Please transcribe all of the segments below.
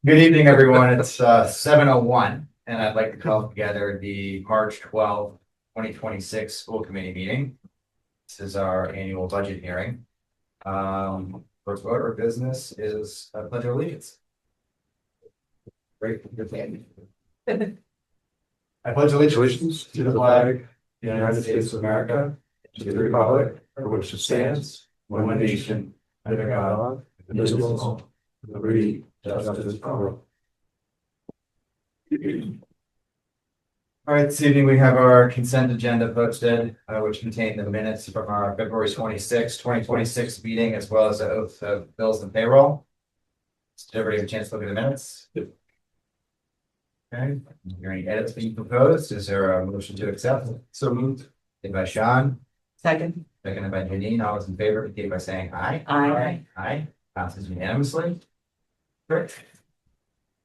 Good evening, everyone. It's 7:01, and I'd like to call together the March 12th, 2026 school committee meeting. This is our annual budget hearing. First order of business is a pledge of allegiance. Great. Good thing. I pledge allegiance to the flag of the United States of America, to the republic for which it stands, one nation, under God, indivisible, with liberty, justice, for all. All right, this evening we have our consent agenda posted, which contain the minutes from our February 26, 2026 meeting, as well as the oath of bills and payroll. Did everybody have a chance to look at the minutes? Okay. Are there any edits being proposed? Is there a motion to accept? So moved. Made by Sean. Second. Seconded by Janine. All those in favor, indicate by saying aye. Aye. Aye. Passes unanimously. Great.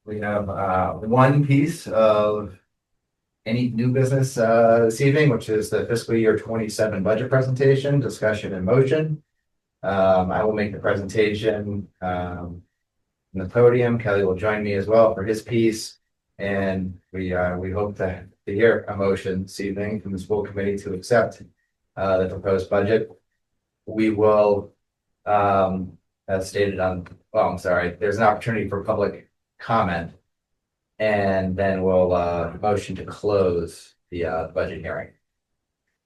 We have one piece of any new business this evening, which is the fiscal year 27 budget presentation, discussion and motion. I will make the presentation from the podium. Kelly will join me as well for his piece. And we hope to hear a motion this evening from the school committee to accept the proposed budget. We will, as stated on, well, I'm sorry, there's an opportunity for public comment. And then we'll motion to close the budget hearing.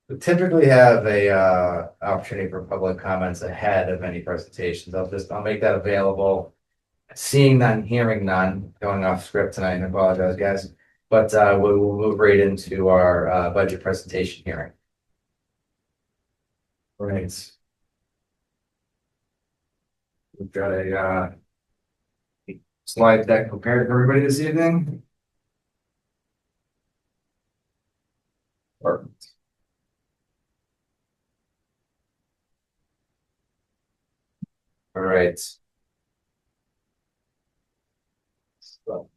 We typically have a opportunity for public comments ahead of any presentations. I'll make that available. Seeing none, hearing none, going off script tonight, and I apologize, guys. But we will move right into our budget presentation hearing. All right. We've got a slide deck prepared for everybody this evening. Perfect. All right. So.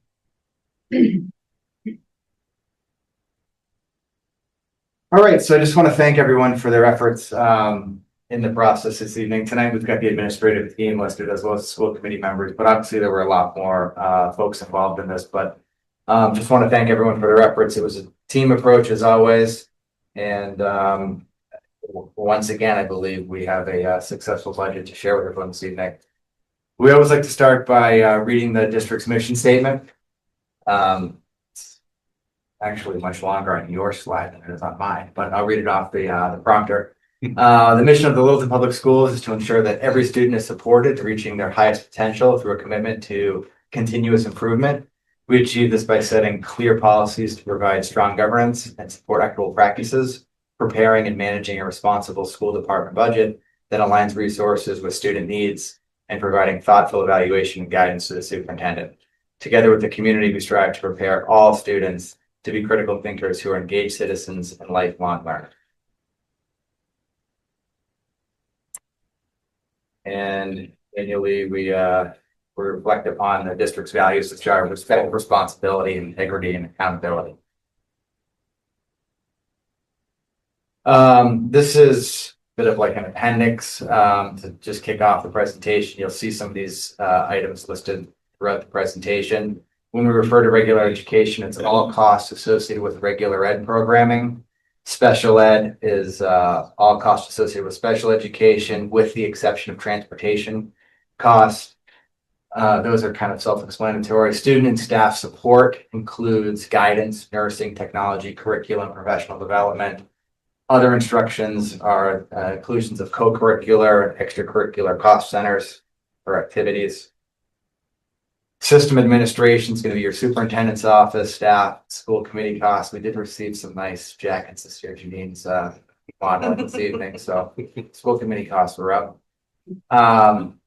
All right, so I just want to thank everyone for their efforts in the process this evening. Tonight, we've got the administrative team listed as well as the school committee members, but obviously there were a lot more folks involved in this, but just want to thank everyone for their efforts. It was a team approach as always. And once again, I believe we have a successful budget to share with everyone this evening. We always like to start by reading the district's mission statement. It's actually much longer on your slide than it is on mine, but I'll read it off the prompter. The mission of the Littleton Public Schools is to ensure that every student is supported, reaching their highest potential through a commitment to continuous improvement. We achieve this by setting clear policies to provide strong governance and support equitable practices, preparing and managing a responsible school department budget that aligns resources with student needs, and providing thoughtful evaluation and guidance to the superintendent. Together with the community, we strive to prepare all students to be critical thinkers who are engaged citizens and lifelong learners. And annually, we reflect upon the district's values, which are respect, responsibility, integrity, and accountability. This is a bit of like an appendix to just kick off the presentation. You'll see some of these items listed throughout the presentation. When we refer to regular education, it's all costs associated with regular ed programming. Special ed is all costs associated with special education, with the exception of transportation costs. Those are kind of self-explanatory. Student and staff support includes guidance, nursing, technology, curriculum, professional development. Other instructions are inclusions of co-curricular and extracurricular cost centers for activities. System administration is going to be your superintendent's office, staff, school committee costs. We did receive some nice jackets this year. Janine's modeling this evening, so school committee costs were up.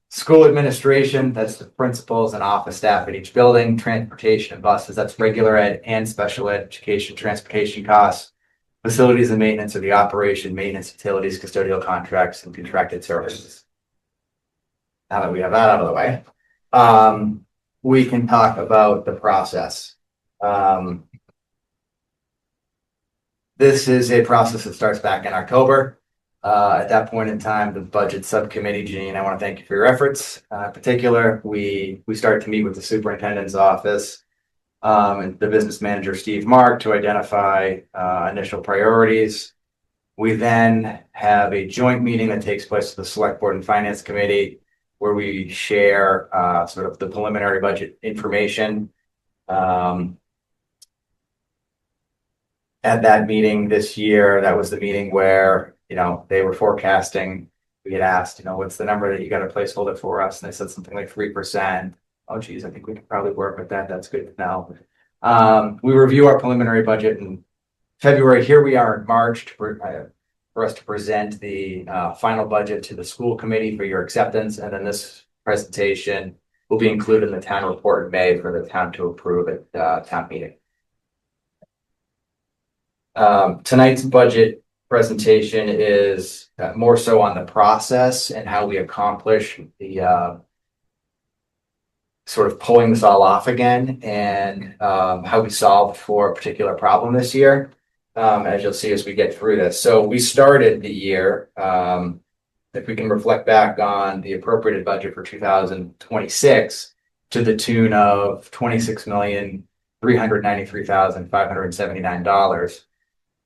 School administration, that's the principals and office staff at each building. Transportation and buses, that's regular ed and special ed education transportation costs. Facilities and maintenance are the operation, maintenance, utilities, custodial contracts, and contracted services. Now that we have that out of the way, we can talk about the process. This is a process that starts back in October. At that point in time, the budget subcommittee, Janine, I want to thank you for your efforts. In particular, we started to meet with the superintendent's office and the business manager, Steve Mark, to identify initial priorities. We then have a joint meeting that takes place with the select board and finance committee where we share sort of the preliminary budget information. At that meeting this year, that was the meeting where, they were forecasting. We had asked, what's the number that you got a placeholder for us? And they said something like 3%. Oh, geez, I think we could probably work with that. That's good to know. We review our preliminary budget in February. Here we are in March for us to present the final budget to the school committee for your acceptance. And then this presentation will be included in the town report in May for the town to approve at town meeting. Tonight's budget presentation is more so on the process and how we accomplish the sort of pulling this all off again, and how we solved for a particular problem this year, as you'll see as we get through this. So we started the year, if we can reflect back on the appropriated budget for 2026 to the tune of $26,393,579.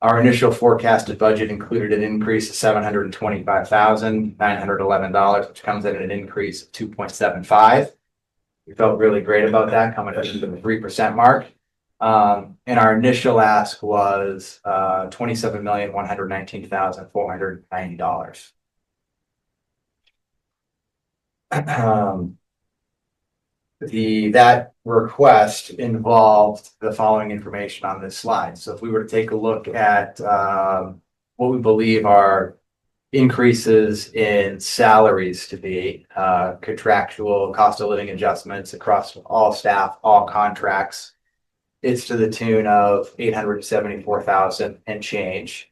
Our initial forecasted budget included an increase of $725,911, which comes in at an increase of 2.75. We felt really great about that, coming in to the 3% mark. And our initial ask was $27,119,490. That request involved the following information on this slide. So if we were to take a look at what we believe are increases in salaries to be, contractual cost of living adjustments across all staff, all contracts, it's to the tune of $874,000 and change.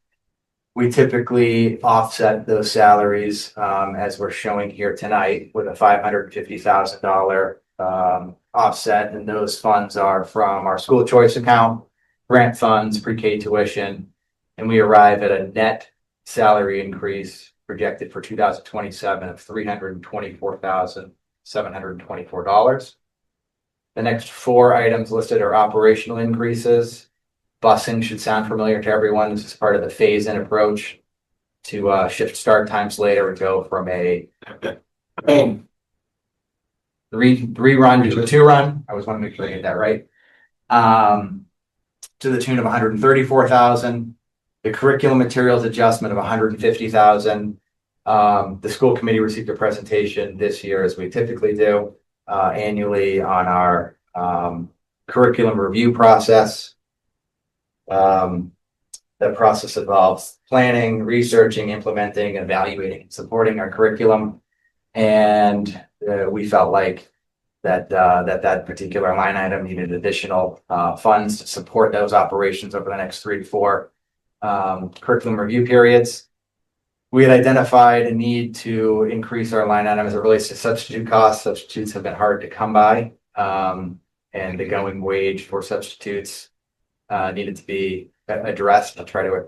We typically offset those salaries, as we're showing here tonight, with a $550,000 offset, and those funds are from our school choice account, grant funds, pre-K tuition, and we arrive at a net salary increase projected for 2027 of $324,724. The next four items listed are operational increases. Busing should sound familiar to everyone. This is part of the phase-in approach to shift start times later and go from a three run to a 2-run. I was wanting to make sure I get that right. To the tune of $134,000. The curriculum materials adjustment of $150,000. The school committee received a presentation this year, as we typically do annually, on our curriculum review process. That process involves planning, researching, implementing, evaluating, and supporting our curriculum. And we felt like that particular line item needed additional funds to support those operations over the next 3 to 4 curriculum review periods. We had identified a need to increase our line item as it relates to substitute costs. Substitutes have been hard to come by, and the going wage for substitutes needed to be addressed to try to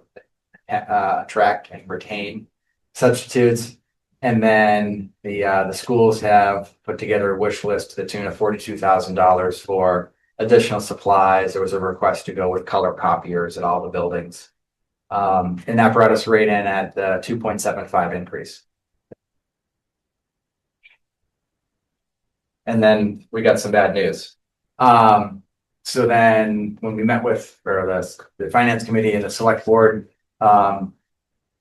attract and retain substitutes. And then the schools have put together a wish list to the tune of $42,000 for additional supplies. There was a request to go with color copiers at all the buildings. And that brought us right in at the 2.75 increase. And then we got some bad news. So then when we met with the finance committee and the select board,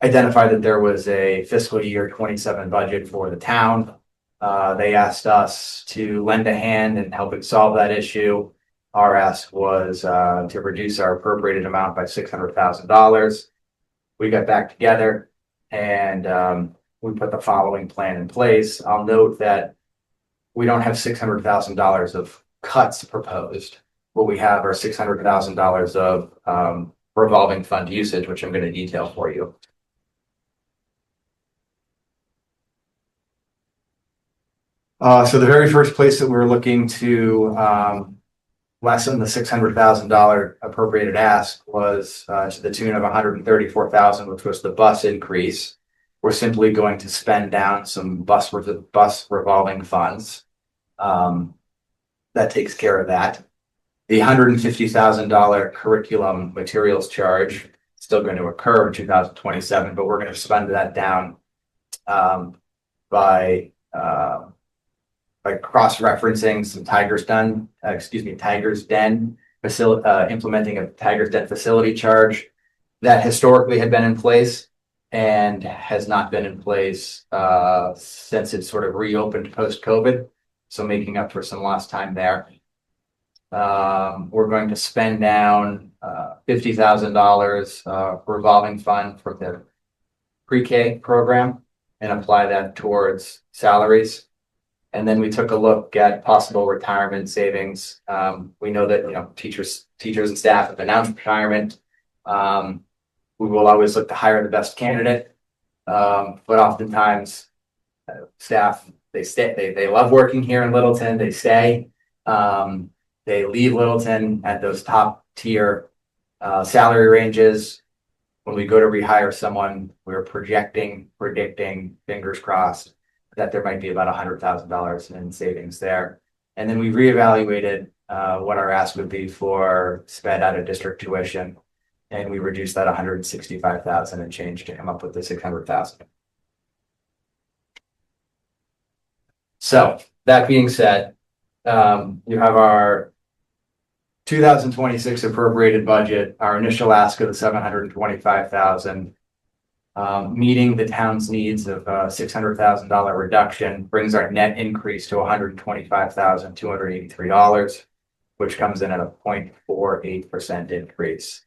identified that there was a fiscal year 27 budget for the town. They asked us to lend a hand in helping solve that issue. Our ask was to reduce our appropriated amount by $600,000. We got back together and we put the following plan in place. I'll note that we don't have $600,000 of cuts proposed. What we have are $600,000 of revolving fund usage, which I'm going to detail for you. So the very first place that we're looking to lessen the $600,000 appropriated ask was to the tune of $134,000, which was the bus increase. We're simply going to spend down some bus revolving funds. That takes care of that. The $150,000 curriculum materials charge still going to occur in 2027, but we're going to spend that down by cross-referencing some Tigers Den facility, implementing a Tigers Den facility charge that historically had been in place and has not been in place since it sort of reopened post-COVID. So making up for some lost time there. We're going to spend down $50,000 revolving fund for the pre-K program and apply that towards salaries. And then we took a look at possible retirement savings. We know that teachers and staff have announced retirement. We will always look to hire the best candidate, but oftentimes staff they love working here in Littleton. They stay. They leave Littleton at those top tier salary ranges. When we go to rehire someone, we're predicting, fingers crossed, that there might be about $100,000 in savings there. And then we reevaluated what our ask would be for spend out of district tuition, and we reduced that $165,000 and change to come up with the $600,000. So that being said, you have our 2026 appropriated budget, our initial ask of the $725,000, meeting the town's needs of $600,000 reduction brings our net increase to $125,283, which comes in at a 0.48% increase.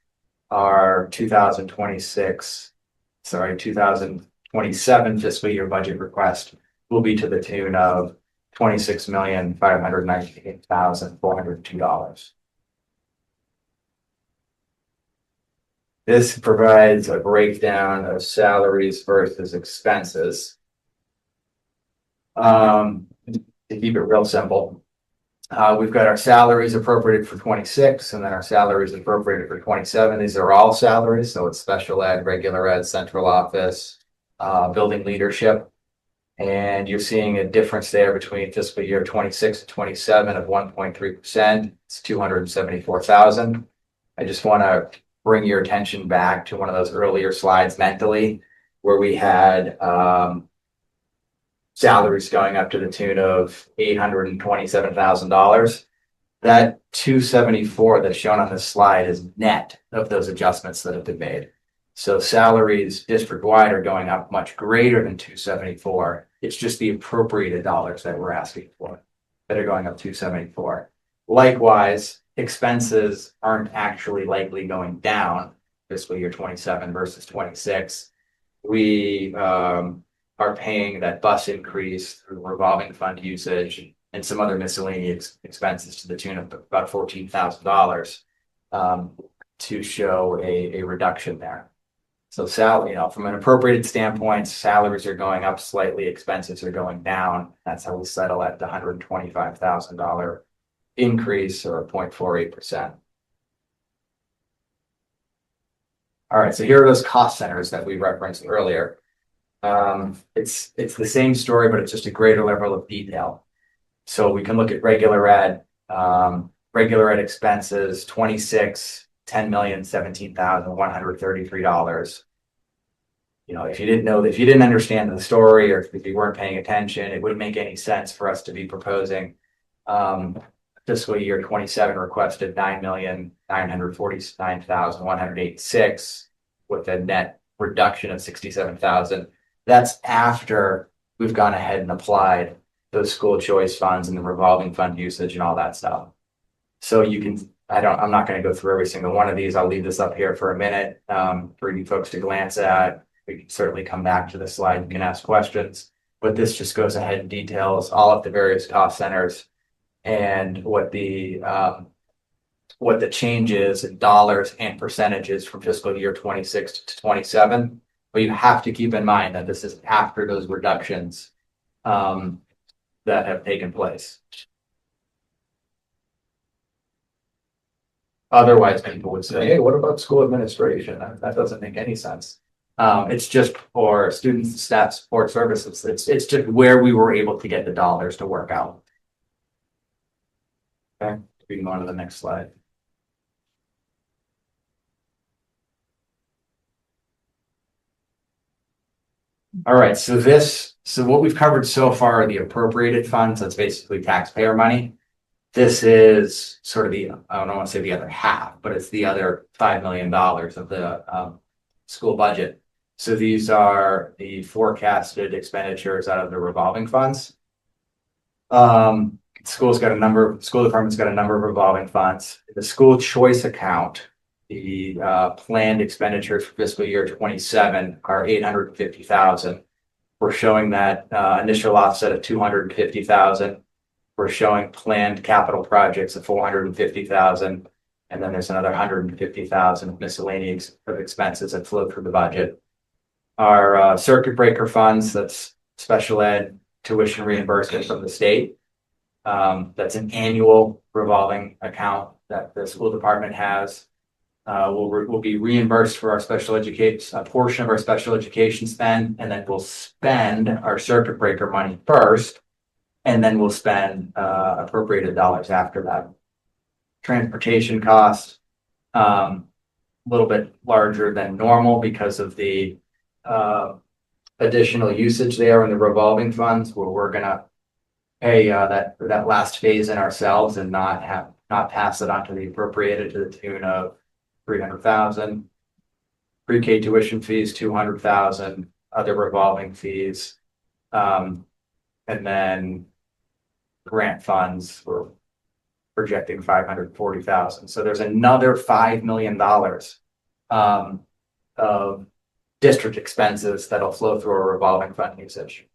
Our 2027 fiscal year budget request will be to the tune of $26,598,402. This provides a breakdown of salaries versus expenses. To keep it real simple, we've got our salaries appropriated for 26, and then our salaries appropriated for 27. These are all salaries, so it's special ed, regular ed, central office, building leadership. And you're seeing a difference there between fiscal year 26 and 27 of 1.3%. It's $274,000. I just want to bring your attention back to one of those earlier slides mentally, where we had salaries going up to the tune of $827,000. That 274 that's shown on this slide is net of those adjustments that have been made. So salaries district-wide are going up much greater than 274. It's just the appropriated dollars that we're asking for that are going up 274. Likewise, expenses aren't actually likely going down fiscal year 27 versus 26. We are paying that bus increase through revolving fund usage and some other miscellaneous expenses to the tune of about $14,000 to show a reduction there. So from an appropriated standpoint, salaries are going up slightly, expenses are going down. That's how we settle at the $125,000 increase, or 0.48%. All right, so here are those cost centers that we referenced earlier. It's the same story, but it's just a greater level of detail. So we can look at regular ed expenses, 26, $10,017,133. If you didn't understand the story, or if you weren't paying attention, it wouldn't make any sense for us to be proposing fiscal year 27 requested $9,949,186 with a net reduction of $67,000. That's after we've gone ahead and applied those school choice funds and the revolving fund usage and all that stuff. So I'm not going to go through every single one of these. I'll leave this up here for a minute for you folks to glance at. We can certainly come back to the slide. You can ask questions, but this just goes ahead and details all of the various cost centers and what the changes in dollars and percentages from fiscal year 26 to 27. But you have to keep in mind that this is after those reductions that have taken place. Otherwise, people would say, hey, what about school administration? That doesn't make any sense. It's just for students and staff support services. It's just where we were able to get the dollars to work out. Okay, we can go on to the next slide. All right, so what we've covered so far are the appropriated funds. That's basically taxpayer money. This is sort of I don't want to say the other half, but it's the other $5 million of the school budget. So these are the forecasted expenditures out of the revolving funds. School department's got a number of revolving funds. The school choice account, the planned expenditures for fiscal year 27 are 850,000. We're showing that initial offset of 250,000. We're showing planned capital projects of 450,000. And then there's another 150,000 of miscellaneous of expenses that flow through the budget. Our circuit breaker funds, that's special ed tuition reimbursement from the state. That's an annual revolving account that the school department has. We'll be reimbursed for our special education, a portion of our special education spend, and then we'll spend our circuit breaker money first, and then we'll spend appropriated dollars after that. Transportation costs, a little bit larger than normal because of the additional usage there in the revolving funds, where we're gonna pay that last phase in ourselves and not pass it on to the appropriated to the tune of 300,000. Pre-K tuition fees 200,000, other revolving fees, and then grant funds we're projecting 540,000. So there's another $5 million of district expenses that'll flow through our revolving fund usage.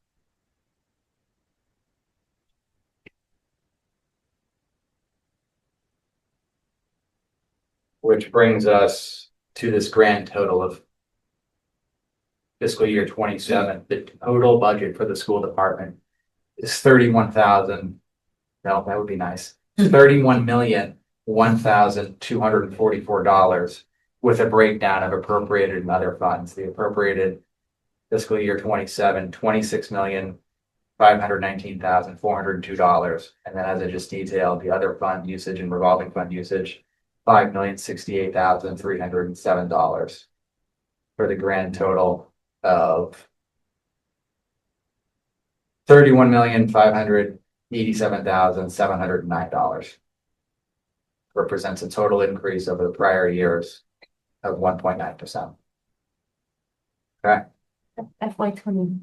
Which brings us to this grand total of fiscal year 27. The total budget for the school department is 31,000. No, that would be nice. $31,001,244 with a breakdown of appropriated and other funds. The appropriated fiscal year 27, $26,519,402. And then, as I just detailed, the other fund usage and revolving fund usage, $5,068,307 for the grand total of $31,587,709. Represents a total increase over the prior years of 1.9%. Okay. FY20.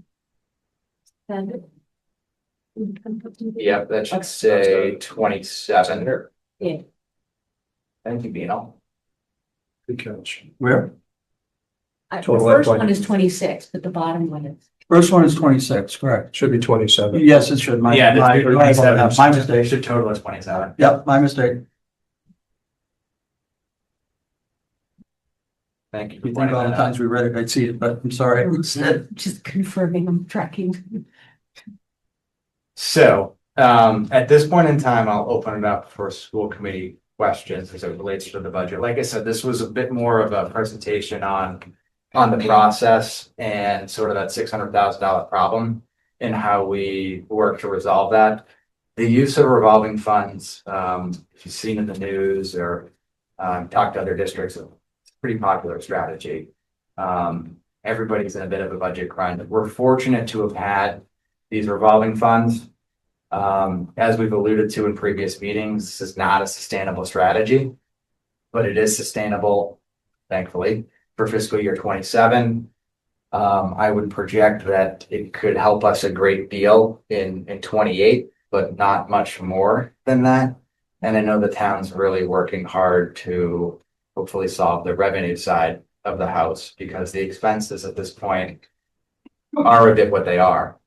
Yeah, that should say 27. Yeah. Thank you, Bino. Good catch. Where? The Total first FY. one is 26, but the bottom one is. First one is 26, correct? Should be 27. Yes, it should. My mistake. Should total is 27. Yep, my mistake. Thank you. You think all the times we read it, I'd see it, but I'm sorry. Just confirming I'm tracking. So, at this point in time, I'll open it up for school committee questions as it relates to the budget. Like I said, this was a bit more of a presentation on the process and sort of that $600,000 problem and how we work to resolve that. The use of revolving funds, if you've seen in the news or talked to other districts, it's a pretty popular strategy. Everybody's in a bit of a budget grind. We're fortunate to have had these revolving funds. As we've alluded to in previous meetings, this is not a sustainable strategy, but it is sustainable, thankfully, for fiscal year 27. I would project that it could help us a great deal in 28, but not much more than that. And I know the town's really working hard to hopefully solve the revenue side of the house, because the expenses at this point are a bit what they are.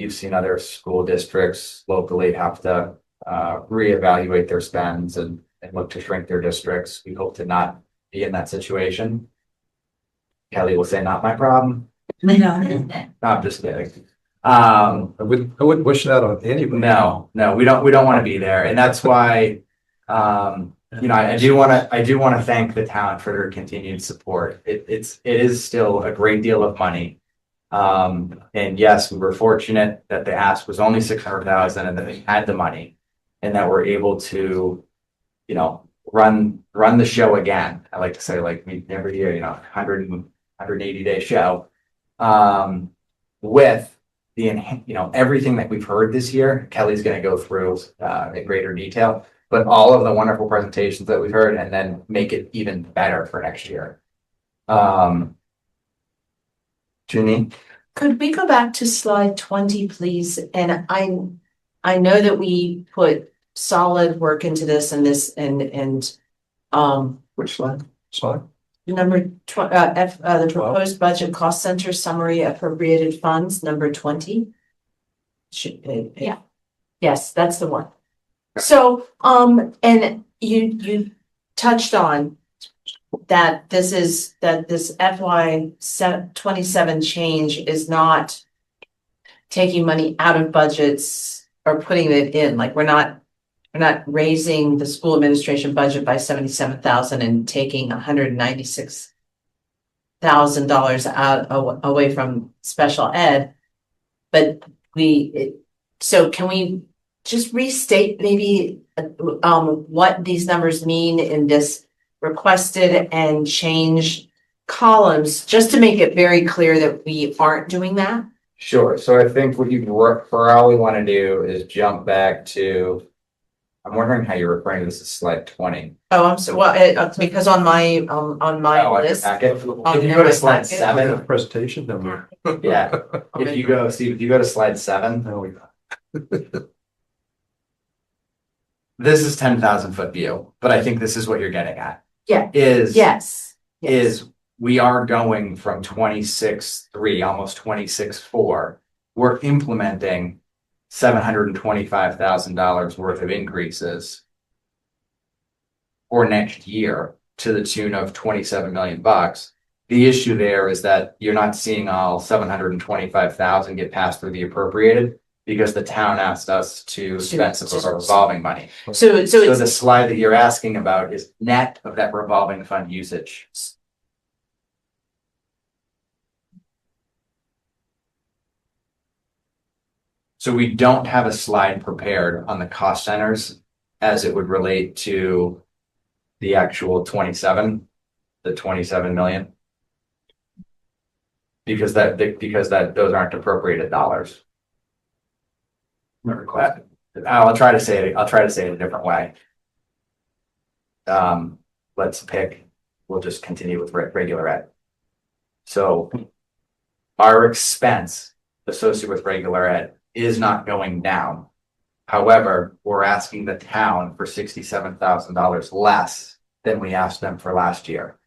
You've seen other school districts locally have to reevaluate their spends and look to shrink their districts. We hope to not be in that situation. Kelly will say, not my problem. No, I'm just kidding. I wouldn't wish that on anybody. No, we don't want to be there. And that's why you know, I do want to thank the town for their continued support. It is still a great deal of money. And yes, we were fortunate that the ask was only 600,000 and that we had the money and that we're able to, you know, run the show again. I like to say, like, we every year, you know, 180-day show. With the, you know, everything that we've heard this year, Kelly's going to go through in greater detail, but all of the wonderful presentations that we've heard and then make it even better for next year. Junie? Could we go back to slide 20, please? And I know that we put solid work into this and Which slide? Slide? number the proposed budget cost center summary appropriated funds, number 20. Yeah. Yes, that's the one. So, and you touched on that this FY 27 change is not taking money out of budgets or putting it in, like we're not raising the school administration budget by 77,000 and taking $196,000 away from special ed. But so can we just restate maybe what these numbers mean in this requested and change columns, just to make it very clear that we aren't doing that? Sure. So I think what you probably want to do is jump back to, I'm wondering how you're referring to this as slide 20. Oh, I'm so, well, it's because on my On your list. packet. If on you go my to slide packet. seven, Presentation number. yeah. If you go, Steve, if you go to slide 7, Now we got. this is 10,000 foot view, but I think this is what you're getting at. Yeah. Is Yes. is we are going from 26.3, almost 26.4. We're implementing $725,000 worth of increases for next year to the tune of 27 million bucks. The issue there is that you're not seeing all 725,000 get passed through the appropriated because the town asked us to spend some of our revolving money. So So it's, the slide that you're asking about is net of that revolving fund usage. So we don't have a slide prepared on the cost centers as it would relate to the actual 27 million. Because those aren't appropriated dollars. I'll try to say it a different way. Let's pick, we'll just continue with regular ed. So our expense associated with regular ed is not going down. However, we're asking the town for $67,000 less than we asked them for last year.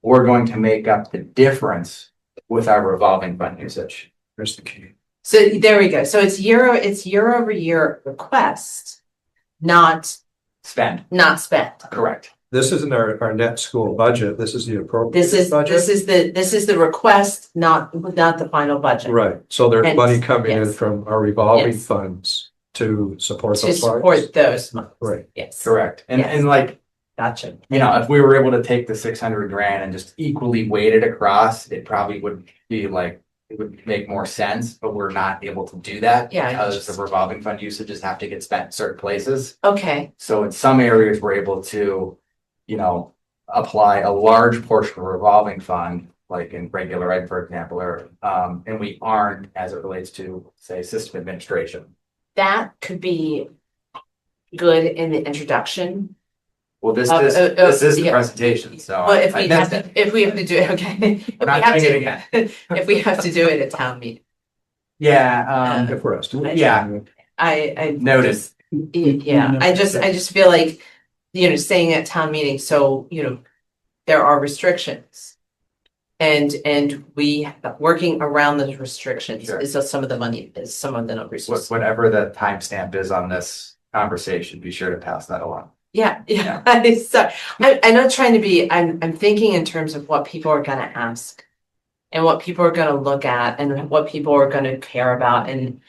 We're going to make up the difference with our revolving fund usage. There's the key. so there we go. So it's year over year request, not Spend, spent. correct. This isn't our net school budget. This is the appropriate budget. This is the request, not the final budget. Right. So there's Hence, money coming in yes. from our revolving Yes. funds to support To those funds. support those funds. Right. Yes. Correct. And, Yes. and like, Gotcha. you know, if we were able to take the 600 grand and just equally weight it across, it probably would be like, it would make more sense, but we're not able to do that. Yeah, Because the revolving fund usages have to get spent in certain places. Okay. So in some areas, we're able to, you know, apply a large portion of revolving fund, like in regular ed, for example, or, and we aren't as it relates to, say, system administration. That could be good in the introduction. Well, this Oh, is, oh, this is the yeah. presentation, so But if I we have missed it. to, if we have to do it, okay. If We're we not have doing it to, again. if we have to do it at town meeting, Yeah, If we're asked. Yeah. I. noted. Yeah, I just feel like, you know, saying at town meeting, so, you know, there are restrictions. And we, working around those restrictions Sure. is some of the money, is some of the numbers. Whatever the timestamp is on this conversation, be sure to pass that along. Yeah, so I'm not trying to be, I'm thinking in terms of what people are gonna ask. And what people are gonna look at and what people are gonna care about and,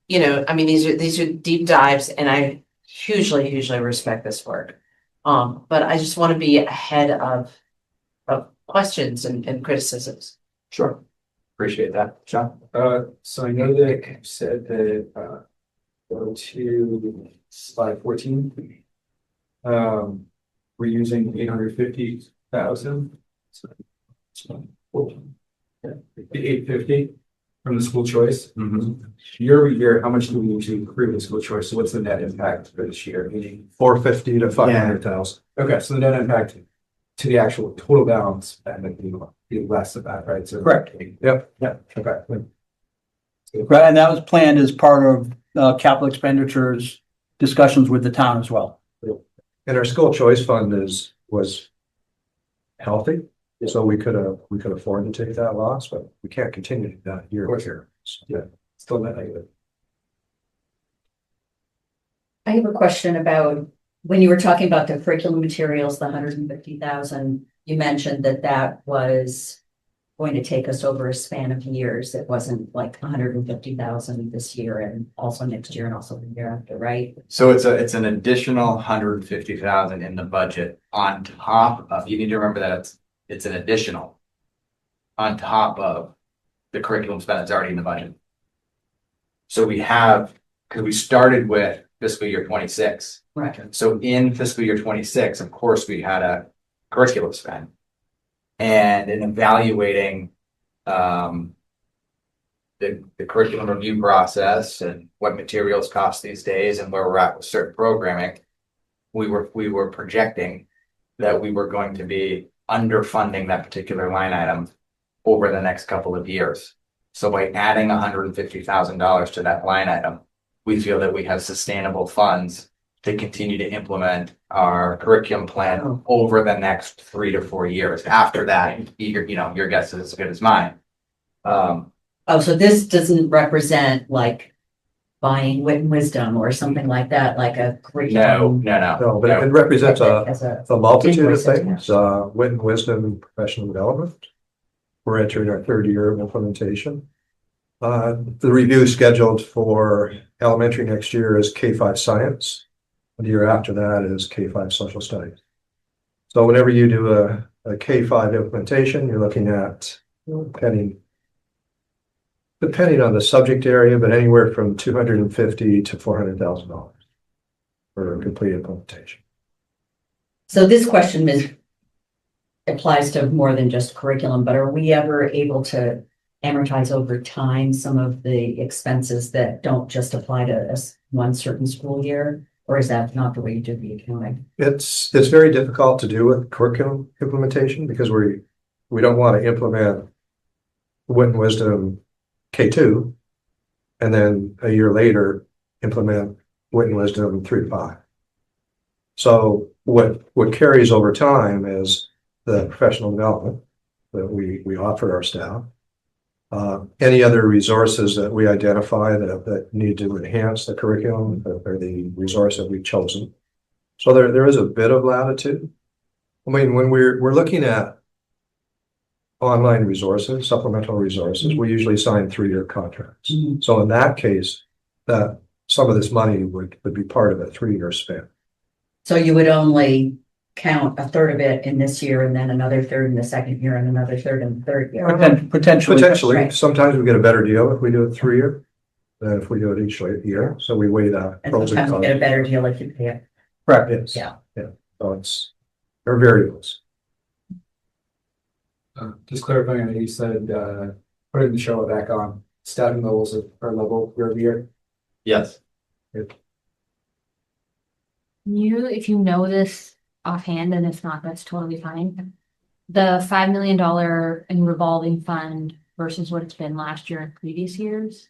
you know, I mean, these are deep dives and I hugely respect this work. But I just want to be ahead of questions and criticisms. Sure. Appreciate that. Sean? So I know that you said that, go to slide 14. We're using 850,000. The 850 from the school choice. Year over year, how much do we need to accrue the school choice? So what's the net impact for this year? Meaning, 450 to 500,000. okay, so the net impact to the actual total balance and be less of that, right? So Correct. Yep. Yeah, okay. Right, and that was planned as part of capital expenditures discussions with the town as well. And our school choice fund was healthy, so we could afford to take that loss, but we can't continue to do that year over year. So, Yeah, still net negative. I have a question about, when you were talking about the curriculum materials, the 150,000, you mentioned that that was going to take us over a span of years. It wasn't like 150,000 this year and also next year and also the year after, right? So it's an additional 150,000 in the budget on top of, you need to remember that it's an additional on top of the curriculum spend that's already in the budget. So we have, because we started with fiscal year 26. Right. So in fiscal year 26, of course, we had a curriculum spend. And in evaluating the curriculum review process and what materials cost these days and where we're at with certain programming, we were projecting that we were going to be underfunding that particular line item over the next couple of years. So by adding $150,000 to that line item, we feel that we have sustainable funds to continue to implement our curriculum plan over the next 3 to 4 years. After that, your guess is as good as mine. Oh, so this doesn't represent like buying wit and wisdom or something like that, like a curriculum? No, but it represents as a a multitude of invoice, things, wit and wisdom and professional development. We're entering our third year of implementation. The review scheduled for elementary next year is K-5 science. The year after that is K-5 social studies. So whenever you do a K-5 implementation, you're looking at, depending on the subject area, but anywhere from $250,000 to $400,000 for a complete implementation. So this question applies to more than just curriculum, but are we ever able to amortize over time some of the expenses that don't just apply to one certain school year? Or is that not the way you do the accounting? It's very difficult to do with curriculum implementation because we don't want to implement wit and wisdom K2 and then a year later implement wit and wisdom 3 to 5. So what carries over time is the professional development that we offer our staff. Any other resources that we identify that need to enhance the curriculum or the resource that we've chosen. So there is a bit of latitude. I mean, when we're looking at online resources, supplemental resources, we usually sign 3-year contracts. So in that case, that some of this money would be part of a 3-year span. So you would only count a third of it in this year and then another third in the second year and another third in the third year. Potentially. Right. Sometimes we get a better deal if we do it 3-year than if we do it each year. So we weigh that. And sometimes you get a better deal if you pay it. Correct. Yes. Yeah. So there are variables. Just clarifying, I know you said, putting the show back on, staffing levels are level year over year. Yes. If you know this offhand, and if not, that's totally fine. The $5 million in revolving fund versus what it's been last year and previous years,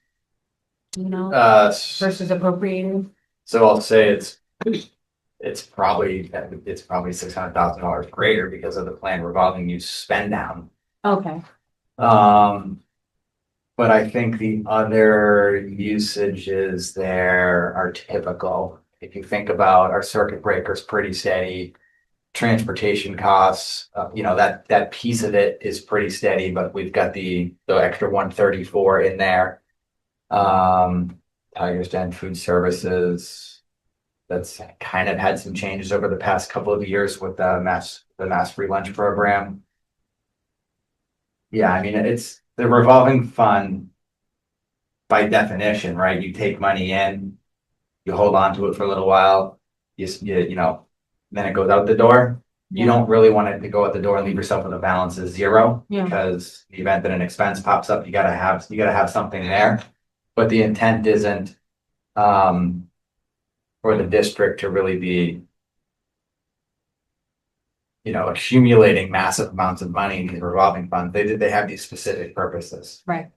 versus appropriated. So I'll say it's probably $600,000 greater because of the planned revolving use spend down. Okay. But I think the other usages there are typical. If you think about our circuit breakers, pretty steady. Transportation costs, that piece of it is pretty steady, but we've got the extra 134 in there. Tigers Den food services. that's kind of had some changes over the past couple of years with the mass free lunch program. Yeah, I mean, it's the revolving fund. By definition, right? You take money in, you hold on to it for a little while, you know, then it goes out the door. You Yeah. don't really want it to go out the door and leave yourself with a balance of zero. Yeah. Because in the event that an expense pops up, you gotta have something there. But the intent isn't, for the district to really be, you know, accumulating massive amounts of money in these revolving funds. They have these specific purposes. Right.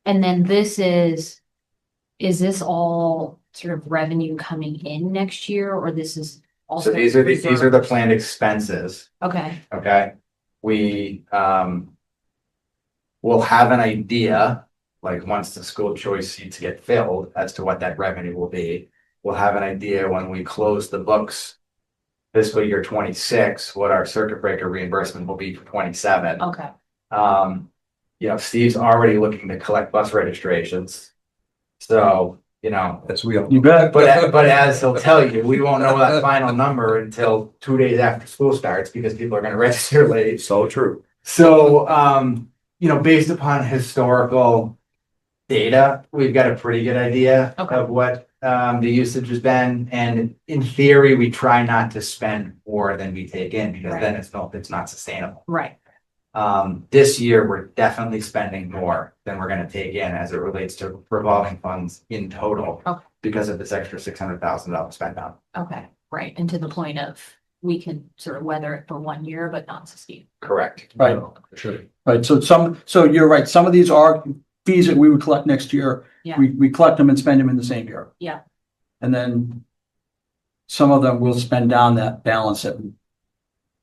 And then is this all sort of revenue coming in next year, or this is also? So these are the reserves? planned expenses. Okay, Okay, we will have an idea, like once the school choice seats get filled, as to what that revenue will be. We'll have an idea when we close the books fiscal year 26, what our circuit breaker reimbursement will be for 27. okay, You know, Steve's already looking to collect bus registrations. So, you know, As we all. You bet. but as he'll tell you, we won't know that final number until 2 days after school starts because people are gonna register late. So true. So, you know, based upon historical data, we've got a pretty good idea Okay. of what the usage has been. And in theory, we try not to spend more than we take in because then it's not sustainable. right, This year, we're definitely spending more than we're gonna take in as it relates to revolving funds in total. Okay. Because of this extra $600,000 spent on. okay, right, and to the point of, we can sort of weather it for 1 year, but not sustain. Correct. Right. Sure. Right, so you're right, some of these are fees that we would collect next year. Yeah. We collect them and spend them in the same year. Yeah. And then some of them will spend down that balance that,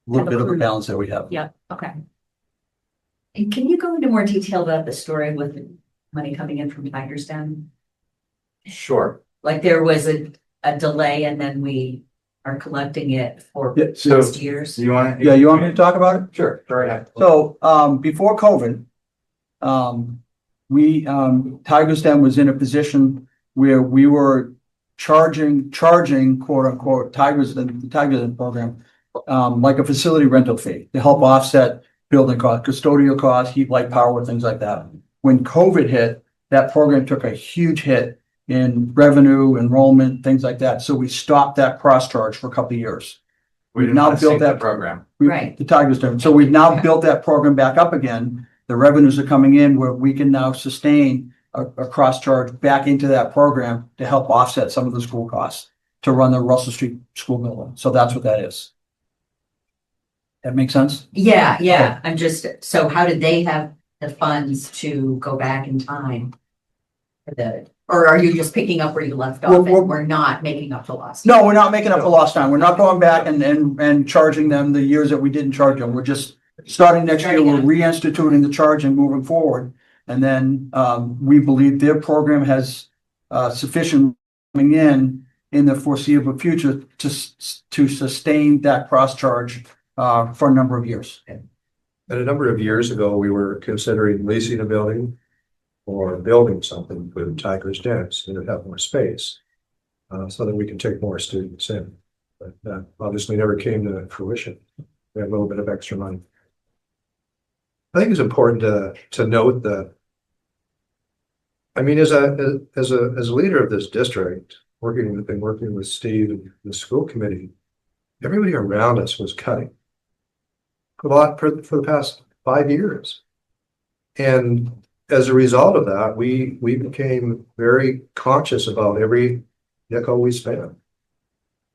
little bit of a accrued. balance that we have. Yeah, okay. And can you go into more detail about the story with the money coming in from Tigers Den? Sure. Like there was a delay and then we are collecting it for Yeah, so- next years? Do you want to? Yeah, you want me to talk about it? Sure, go ahead. So, before COVID, Tigers Den was in a position where we were charging quote unquote, the Tigers Den program, like a facility rental fee to help offset building costs, custodial costs, heat, light, power, things like that. When COVID hit, that program took a huge hit in revenue, enrollment, things like that. So we stopped that cross charge for a couple of years. We didn't now want to built sink the that- program. Right. The Tigers Den. So we've now built that program back up again. The revenues are coming in where we can now sustain a cross charge back into that program to help offset some of the school costs to run the Russell Street School building. So that's what that is. That make sense? Yeah, I'm just, so how did they have the funds to go back in time? Or are you just picking up where you left off We're- and we're not making up the loss? No, we're not making up for lost time. We're not going back and charging them the years that we didn't charge them. We're just starting next year, we're reinstituting the charge and moving forward. And then, we believe their program has, sufficient coming in the foreseeable future to sustain that cross charge, for a number of years. And a number of years ago, we were considering leasing a building or building something with Tigers Den so to have more space, so that we can take more students in. But that obviously never came to fruition. We had a little bit of extra money. I think it's important to note that, I mean, as a leader of this district, working with Steve and the school committee, everybody around us was cutting a lot for the past 5 years. And as a result of that, we became very conscious about every nickel we spent.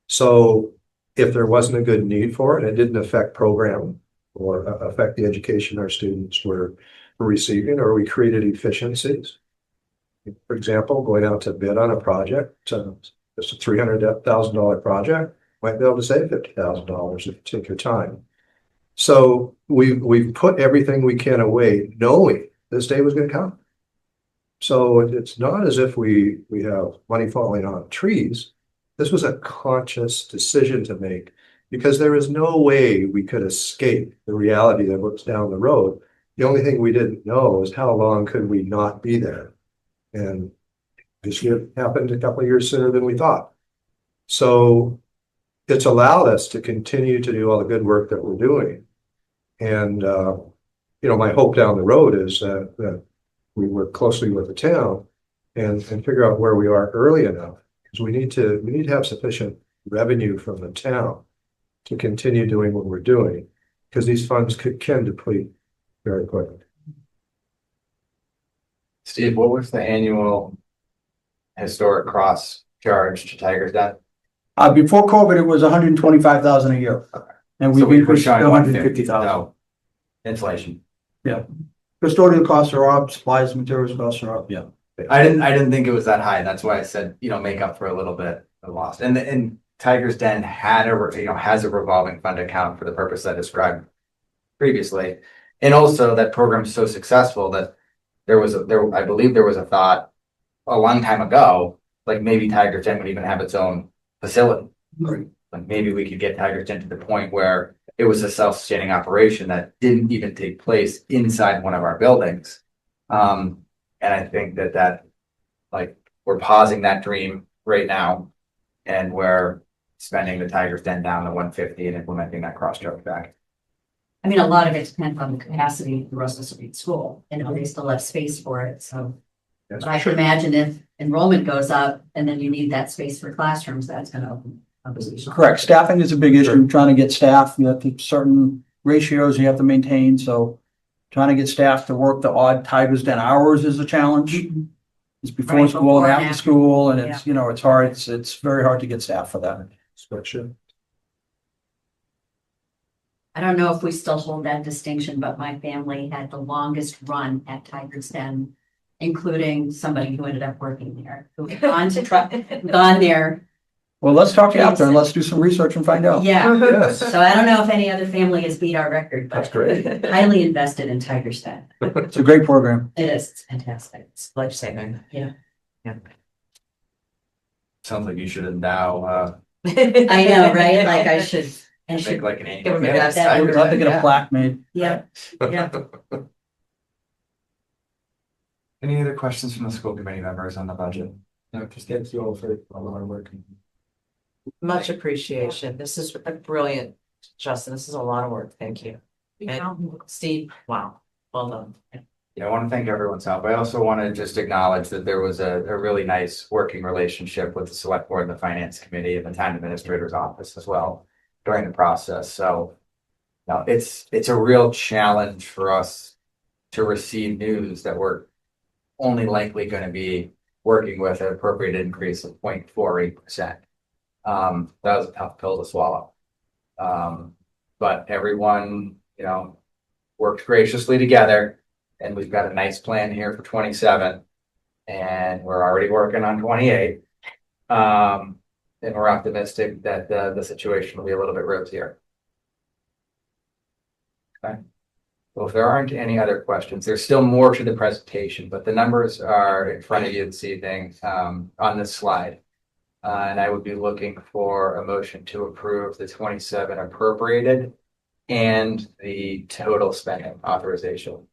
So if there wasn't a good need for it, it didn't affect programming or affect the education our students were receiving, or we created efficiencies. For example, going out to bid on a project, it's a $300,000 project, might be able to save $50,000 if you take your time. So we've put everything we can away, knowing this day was going to come. So it's not as if we have money falling on trees. This was a conscious decision to make, because there is no way we could escape the reality that looks down the road. The only thing we didn't know is how long could we not be there. And this year happened a couple of years sooner than we thought. So it's allowed us to continue to do all the good work that we're doing. And, my hope down the road is that we work closely with the town and figure out where we are early enough. Because we need to have sufficient revenue from the town to continue doing what we're doing, because these funds can deplete very quickly. Steve, what was the annual historic cross charge to Tigers Den? Before COVID, it was $125,000 a year. And So we've we increased pushed to on $150,000. No. Inflation. Custodial costs are up, supplies, and materials costs are up, yeah. I didn't think it was that high. That's why I said, make up for a little bit of loss. And Tigers Den has a revolving fund account for the purpose I described previously. And also that program is so successful that I believe there was a thought a long time ago, like maybe Tigers Den would even have its own facility. Right. Like maybe we could get Tigers Den to the point where it was a self-sustaining operation that didn't even take place inside one of our buildings. And I think that we're pausing that dream right now, and we're spending the Tigers Den down to 150 and implementing that cross charge back. I mean, a lot of it depends on the capacity of the Russell Street School, they still have space for it, so. But I can imagine if enrollment goes up and then you need that space for classrooms, that's gonna open up a position. Correct. Staffing is a big issue. Trying to get staff, you have to certain ratios you have to maintain. So trying to get staff to work the odd Tigers Den hours is a challenge. It's before Right, school before and and after after. school, and it's hard. It's very hard to get staff for that. Inspection. I don't know if we still hold that distinction, but my family had the longest run at Tigers Den, including somebody who ended up working there, who had gone there. Well, let's talk after and let's do some research and find out. Yeah, Yes, so I don't know if any other family has beat our record, that's but great. highly invested in Tigers Den. It's a great program. It is, it's fantastic. It's life-saving. Sounds like you should endow, I know, right? Like I should make like an Give annual. them a gift. best I would love to get a plaque made. yeah, yeah. Any other questions from the school committee members on the budget? No, just thank you all for all the hard work. Much appreciation. This is brilliant, Justin. This is a lot of work. Thank you. And Steve, wow, well done. Yeah, I want to thank everyone's help. I also want to just acknowledge that there was a really nice working relationship with the select board and the finance committee and the town administrator's office as well during the process. So now it's a real challenge for us to receive news that we're only likely going to be working with an appropriate increase of 0.48%. That was a tough pill to swallow. But everyone, worked graciously together, and we've got a nice plan here for 27, and we're already working on 28. And we're optimistic that the situation will be a little bit rosier. Okay. Well, if there aren't any other questions, there's still more to the presentation, but the numbers are in front of you this evening on this slide. And I would be looking for a motion to approve the 27 appropriated and the total spending authorization.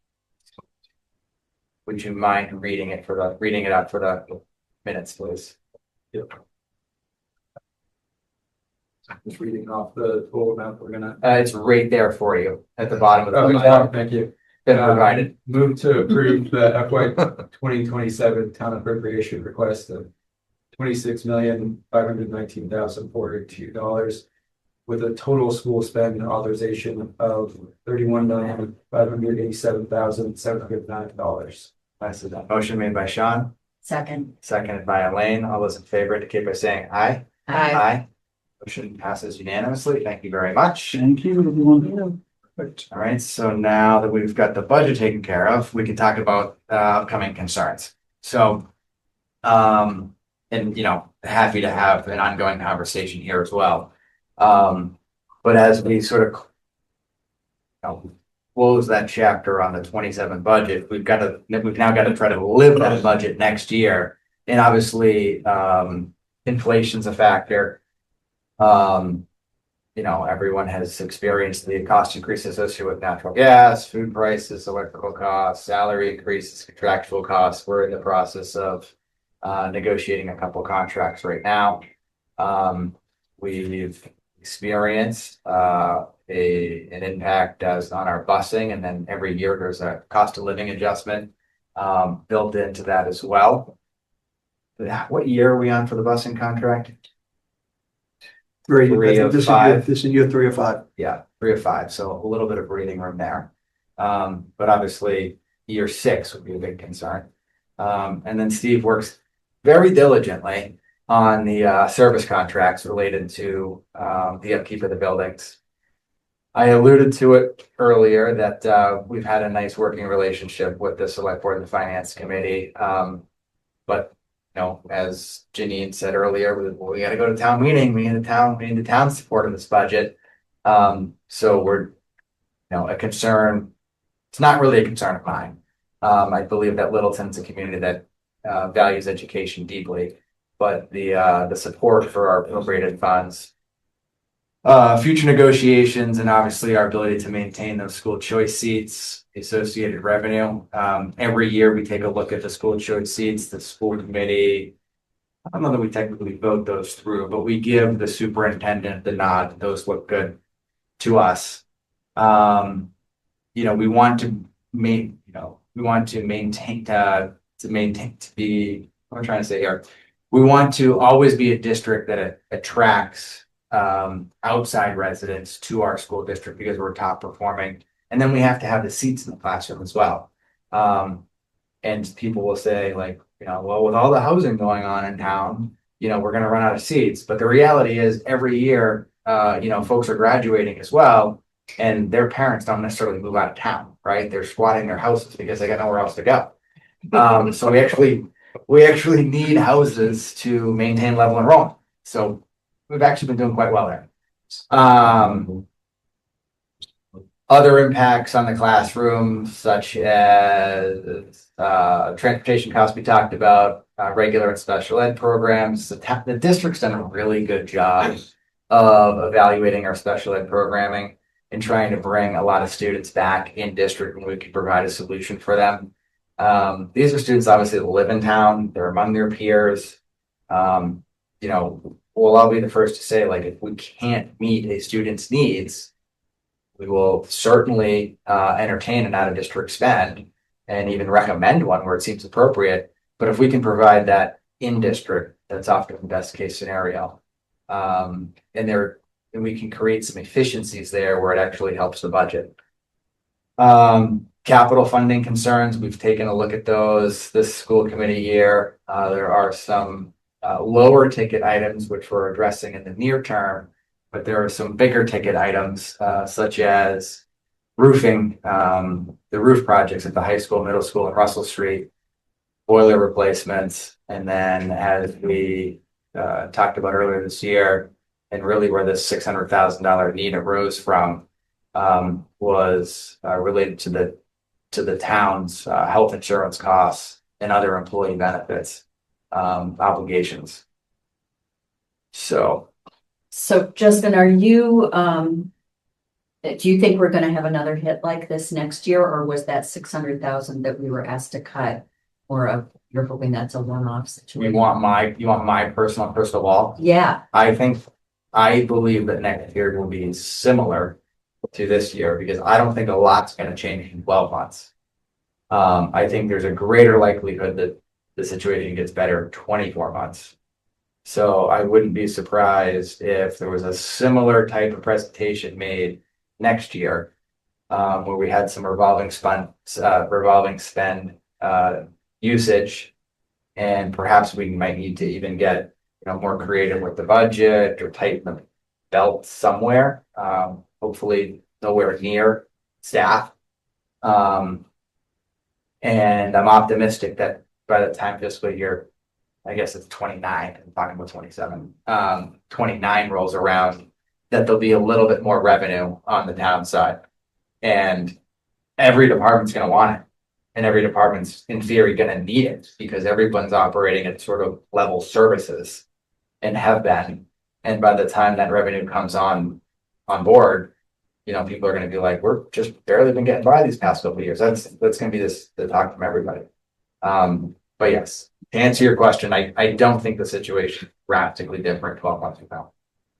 Would you mind reading it out for the minutes, please? Just reading off the total amount we're gonna. It's right there for you at the bottom of the Oh, slide. thank you. Been provided. Move to approve the FY 2027 town appropriation request of $26,519,402 with a total school spend authorization of $31,587,709. That's a motion made by Sean, Second. seconded by Elaine. All those in favor indicate by saying aye. Aye. Motion passes unanimously. Thank you very much. Thank you, everyone. All right, so now that we've got the budget taken care of, we can talk about upcoming concerns. So, and happy to have an ongoing conversation here as well. But as we sort of close that chapter on the 27 budget, we've now got to try to live that budget next year. And obviously, inflation's a factor. Everyone has experienced the cost increases associated with natural gas, food prices, electrical costs, salary increases, contractual costs. We're in the process of negotiating a couple contracts right now. We've experienced an impact as on our busing, and then every year there's a cost of living adjustment built into that as well. What year are we on for the busing contract? Three, Three I think of this is five. this is year 3 or 5. Yeah, 3 of 5, so a little bit of breathing room there. But obviously, year 6 would be a big concern. And then Steve works very diligently on the service contracts related to the upkeep of the buildings. I alluded to it earlier that we've had a nice working relationship with the Select Board and the Finance Committee. But as Janine said earlier, we got to go to town meeting. We need the town support in this budget. So we're, a concern. It's not really a concern of mine. I believe that Littleton's a community that values education deeply, but the support for our appropriated funds, future negotiations, and obviously our ability to maintain those school choice seats, associated revenue. Every year we take a look at the school choice seats, the school committee. I don't know that we technically vote those through, but we give the superintendent the nod. Those look good to us. We want to maintain to be, what I'm trying to say here. We want to always be a district that attracts outside residents to our school district because we're top performing. And then we have to have the seats in the classroom as well. And people will say well, with all the housing going on in town, we're going to run out of seats. But the reality is every year, folks are graduating as well, and their parents don't necessarily move out of town, right? They're squatting their houses because they got nowhere else to go. So we actually need houses to maintain level enrollment. So we've actually been doing quite well there. Other impacts on the classroom, such as transportation costs we talked about, regular and special ed programs. The district's done a really good job of evaluating our special ed programming and trying to bring a lot of students back in district when we can provide a solution for them. These are students obviously that live in town, they're among their peers. Well, I'll be the first to say, if we can't meet a student's needs, we will certainly entertain an out-of-district spend and even recommend one where it seems appropriate. But if we can provide that in district, that's often the best case scenario. And we can create some efficiencies there where it actually helps the budget. Capital funding concerns, we've taken a look at those this school committee year. There are some lower ticket items which we're addressing in the near term, but there are some bigger ticket items such as roofing, the roof projects at the high school, middle school, and Russell Street, boiler replacements, and then as we talked about earlier this year, and really where this $600,000 need arose from was related to the town's health insurance costs and other employee benefits obligations. So Justin, do you think we're going to have another hit like this next year, or was that 600,000 that we were asked to cut, or you're hoping that's a one-off situation? you want my personal crystal ball? Yeah. I believe that next year will be similar to this year because I don't think a lot's going to change in 12 months. I think there's a greater likelihood that the situation gets better in 24 months. So I wouldn't be surprised if there was a similar type of presentation made next year, where we had some revolving spend usage, and perhaps we might need to even get more creative with the budget or tighten the belt somewhere. Hopefully nowhere near staff. And I'm optimistic that by the time fiscal year, I guess it's 29, I'm talking about 27, 29 rolls around, that there'll be a little bit more revenue on the town side. And every department's going to want it. And every department's in theory going to need it because everyone's operating at sort of level services and have been. And by the time that revenue comes on board, people are going to be like, we're just barely been getting by these past couple of years. That's going to be the talk from everybody. But yes, to answer your question, I don't think the situation drastically different 12 months from now.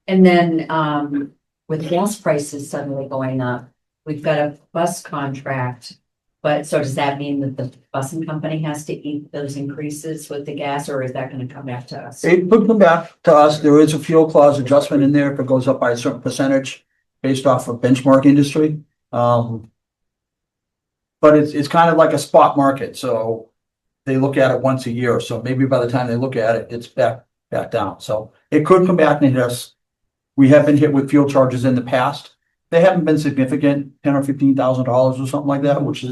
And then, with gas prices suddenly going up, we've got a bus contract. But so does that mean that the busing company has to eat those increases with the gas, or is that gonna come back to us? It would come back to us. There is a fuel clause adjustment in there if it goes up by a certain percentage based off of benchmark industry. But it's kind of like a spot market, so they look at it once a year. So maybe by the time they look at it, it's back down. So it could come back and hit us. We have been hit with fuel charges in the past. They haven't been significant, $10,000 or $15,000 or something like that, which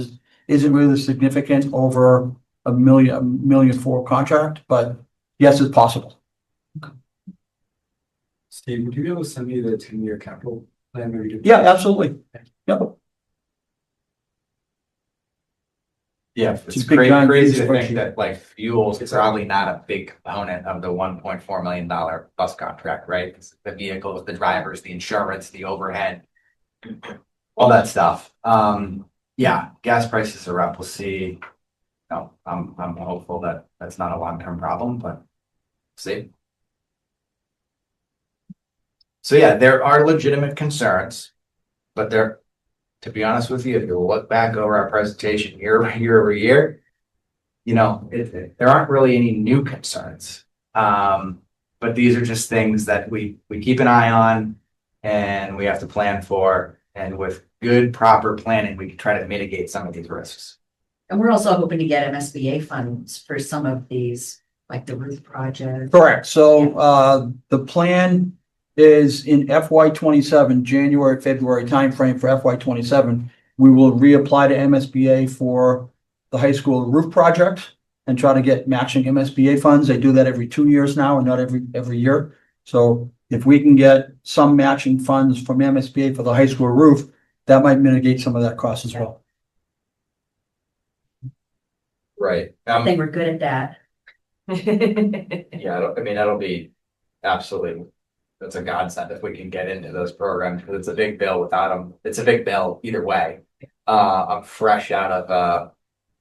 isn't really significant over a million for contract, but yes, it's possible. Steve, would you be able to send me the 10-year capital plan? Maybe? Yeah, absolutely. Yep. Yeah, It's it's a big giant crazy to spreadsheet. think that like fuel is probably not a big component of the $1.4 million bus contract, right? It's the vehicles, the drivers, the insurance, the overhead, all that stuff. Yeah, gas prices are up. We'll see. No, I'm hopeful that that's not a long-term problem, but see. So yeah, there are legitimate concerns, but to be honest with you, if you look back over our presentation year over year, you know, there aren't really any new concerns. But these are just things that we keep an eye on and we have to plan for. And with good, proper planning, we can try to mitigate some of these risks. And we're also hoping to get MSBA funds for some of these, like the roof project. Correct. So the plan is in FY 27, January, February timeframe for FY 27. We will reapply to MSBA for the high school roof project and try to get matching MSBA funds. They do that every 2 years now and not every year. So if we can get some matching funds from MSBA for the high school roof, that might mitigate some of that cost as well. Right. I think we're good at that. Yeah, I mean, that'll be absolutely, that's a godsend if we can get into those programs, because it's a big bill without them. It's a big bill either way. I'm fresh out of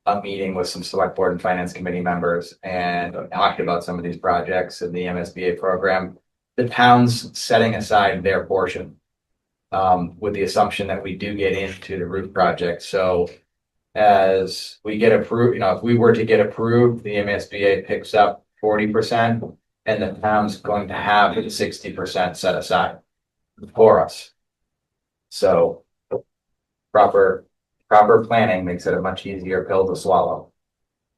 a meeting with some select board and finance committee members and talked about some of these projects in the MSBA program. The town's setting aside their portion with the assumption that we do get into the roof project. So as we get approved, you know, if we were to get approved, the MSBA picks up 40% and the town's going to have 60% set aside for us. So proper planning makes it a much easier pill to swallow.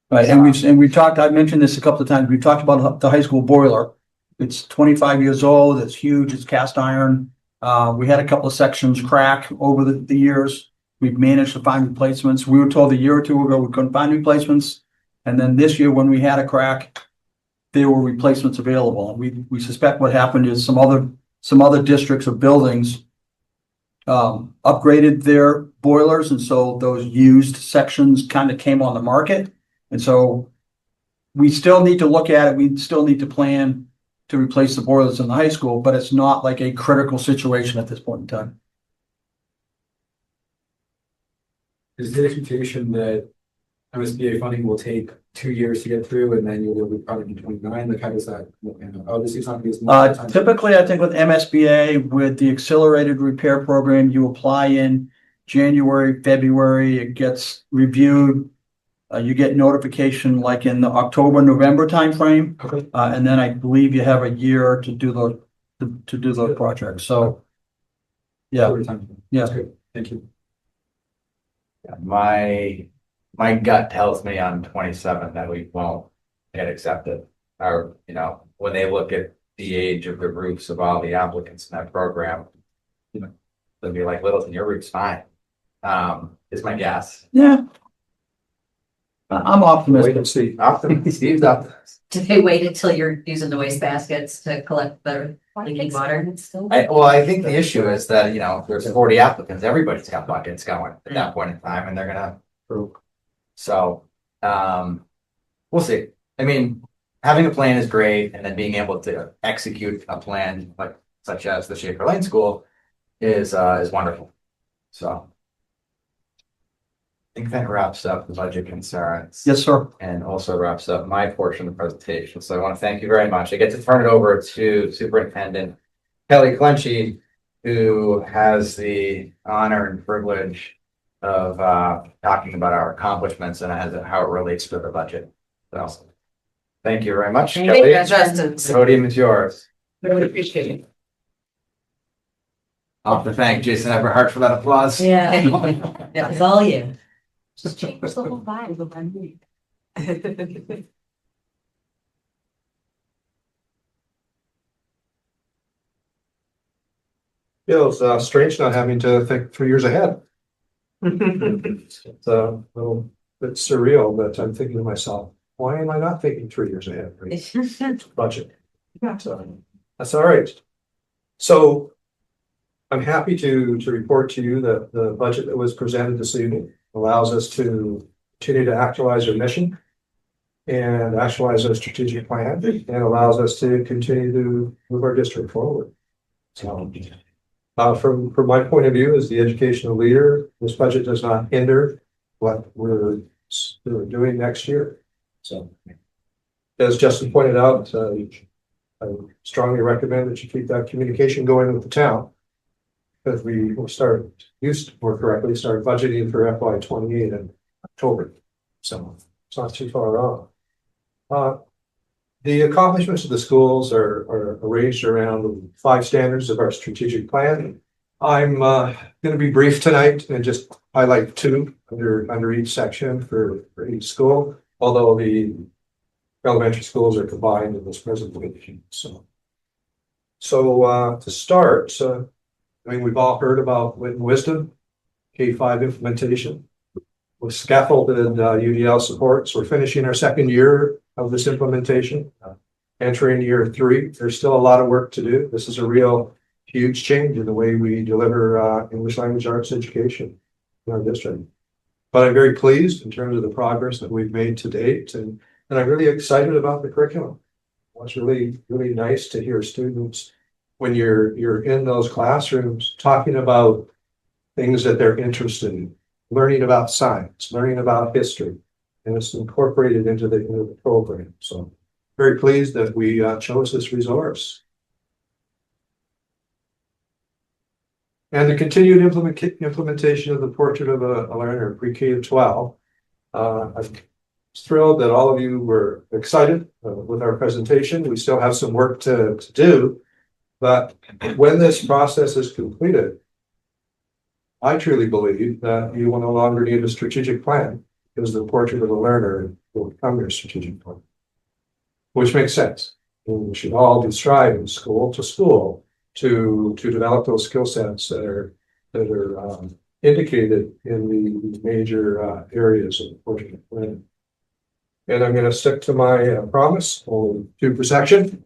Right, and we've talked, I've mentioned this a couple of times, we've talked about the high school boiler. It's 25 years old, it's huge, it's cast iron. We had a couple of sections crack over the years. We've managed to find replacements. We were told a year or two ago we couldn't find replacements. And then this year when we had a crack, there were replacements available. We suspect what happened is some other districts or buildings upgraded their boilers, and so those used sections kind of came on the market. And so we still need to look at it. We still need to plan to replace the boilers in the high school, but it's not like a critical situation at this point in time. Is the expectation that MSBA funding will take 2 years to get through and then you'll be probably in 29? Like, how does that look? Obviously, it's not going to be as Typically, I think with MSBA, with the accelerated repair program, you apply in January, February, it gets reviewed. You get notification like in the October, November timeframe. Okay. And then I believe you have a year to do those projects. So, yeah. Yeah. That's good. Thank you. Yeah, my gut tells me on 27 that we won't get accepted. Or, you know, when they look at the age of the roofs of all the applicants in that program, you know, they'll be like, Littleton, your roof's fine. Is my guess. Yeah. I'm Wait optimistic. and see. Steve's optimistic. Do they wait until you're using the waste baskets to collect the leaking water? I think the issue is that, you know, there's 40 applicants, everybody's got buckets going at that point in time, and they're gonna. So, we'll see. I mean, having a plan is great, and then being able to execute a plan like such as the Shaker Lane School is wonderful. So. think that wraps up the budget concerns. Yes, sir. And also wraps up my portion of the presentation. So I want to thank you very much. I get to turn it over to Superintendent Kelly Clenchey, who has the honor and privilege of talking about our accomplishments and how it relates to the budget. So thank you very much, Thank Kelly. you, Justin. The podium is yours. Really appreciate it. I'll have to thank Jason Everhart for that applause. Yeah, it was all you. Just change the whole vibe of one week. Feels strange not having to think 3 years ahead. It's a little bit surreal, but I'm thinking to myself, why am I not thinking 3 years ahead? Budget. So that's all right. So I'm happy to report to you that the budget that was presented this evening allows us to continue to actualize our mission and actualize our strategic plan and allows us to continue to move our district forward. So from my point of view as the educational leader, this budget does not hinder what we're doing next year. So as Justin pointed out, I strongly recommend that you keep that communication going with the town. Because we will start budgeting for FY28 in October. So it's not too far off. The accomplishments of the schools are arranged around the 5 standards of our strategic plan. I'm going to be brief tonight and just highlight 2 under each section for each school, although the elementary schools are combined in this presentation. So to start, I mean, we've all heard about Wit and Wisdom, K-5 implementation with scaffolded UDL supports. We're finishing our 2nd year of this implementation, entering year 3. There's still a lot of work to do. This is a real huge change in the way we deliver English language arts education in our district. But I'm very pleased in terms of the progress that we've made to date, and I'm really excited about the curriculum. It's really nice to hear students when you're in those classrooms talking about things that they're interested in, learning about science, learning about history, and it's incorporated into the program. So very pleased that we chose this resource. And the continued implementation of the Portrait of a Learner pre-K to 12. I'm thrilled that all of you were excited with our presentation. We still have some work to do. But when this process is completed, I truly believe that you will no longer need a strategic plan because the Portrait of a Learner will become your strategic plan, which makes sense. And we should all be striving school to school to develop those skill sets that are indicated in the major areas of the Portrait of a Learner. And I'm going to stick to my promise, only 2 per section.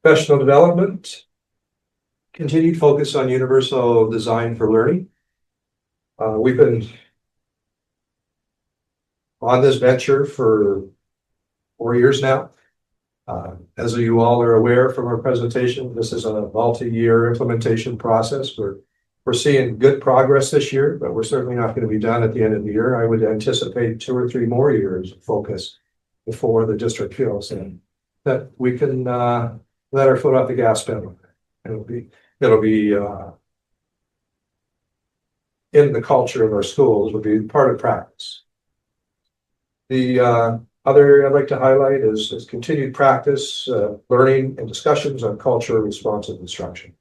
Professional development, continued focus on universal design for learning. We've been on this venture for 4 years now. As you all are aware from our presentation, this is a multi-year implementation process. We're seeing good progress this year, but we're certainly not going to be done at the end of the year. I would anticipate 2 or 3 more years of focus before the district feels that we can let our foot off the gas pedal. It'll be in the culture of our schools, will be part of practice. The other I'd like to highlight is continued practice, learning and discussions on culturally responsive instruction.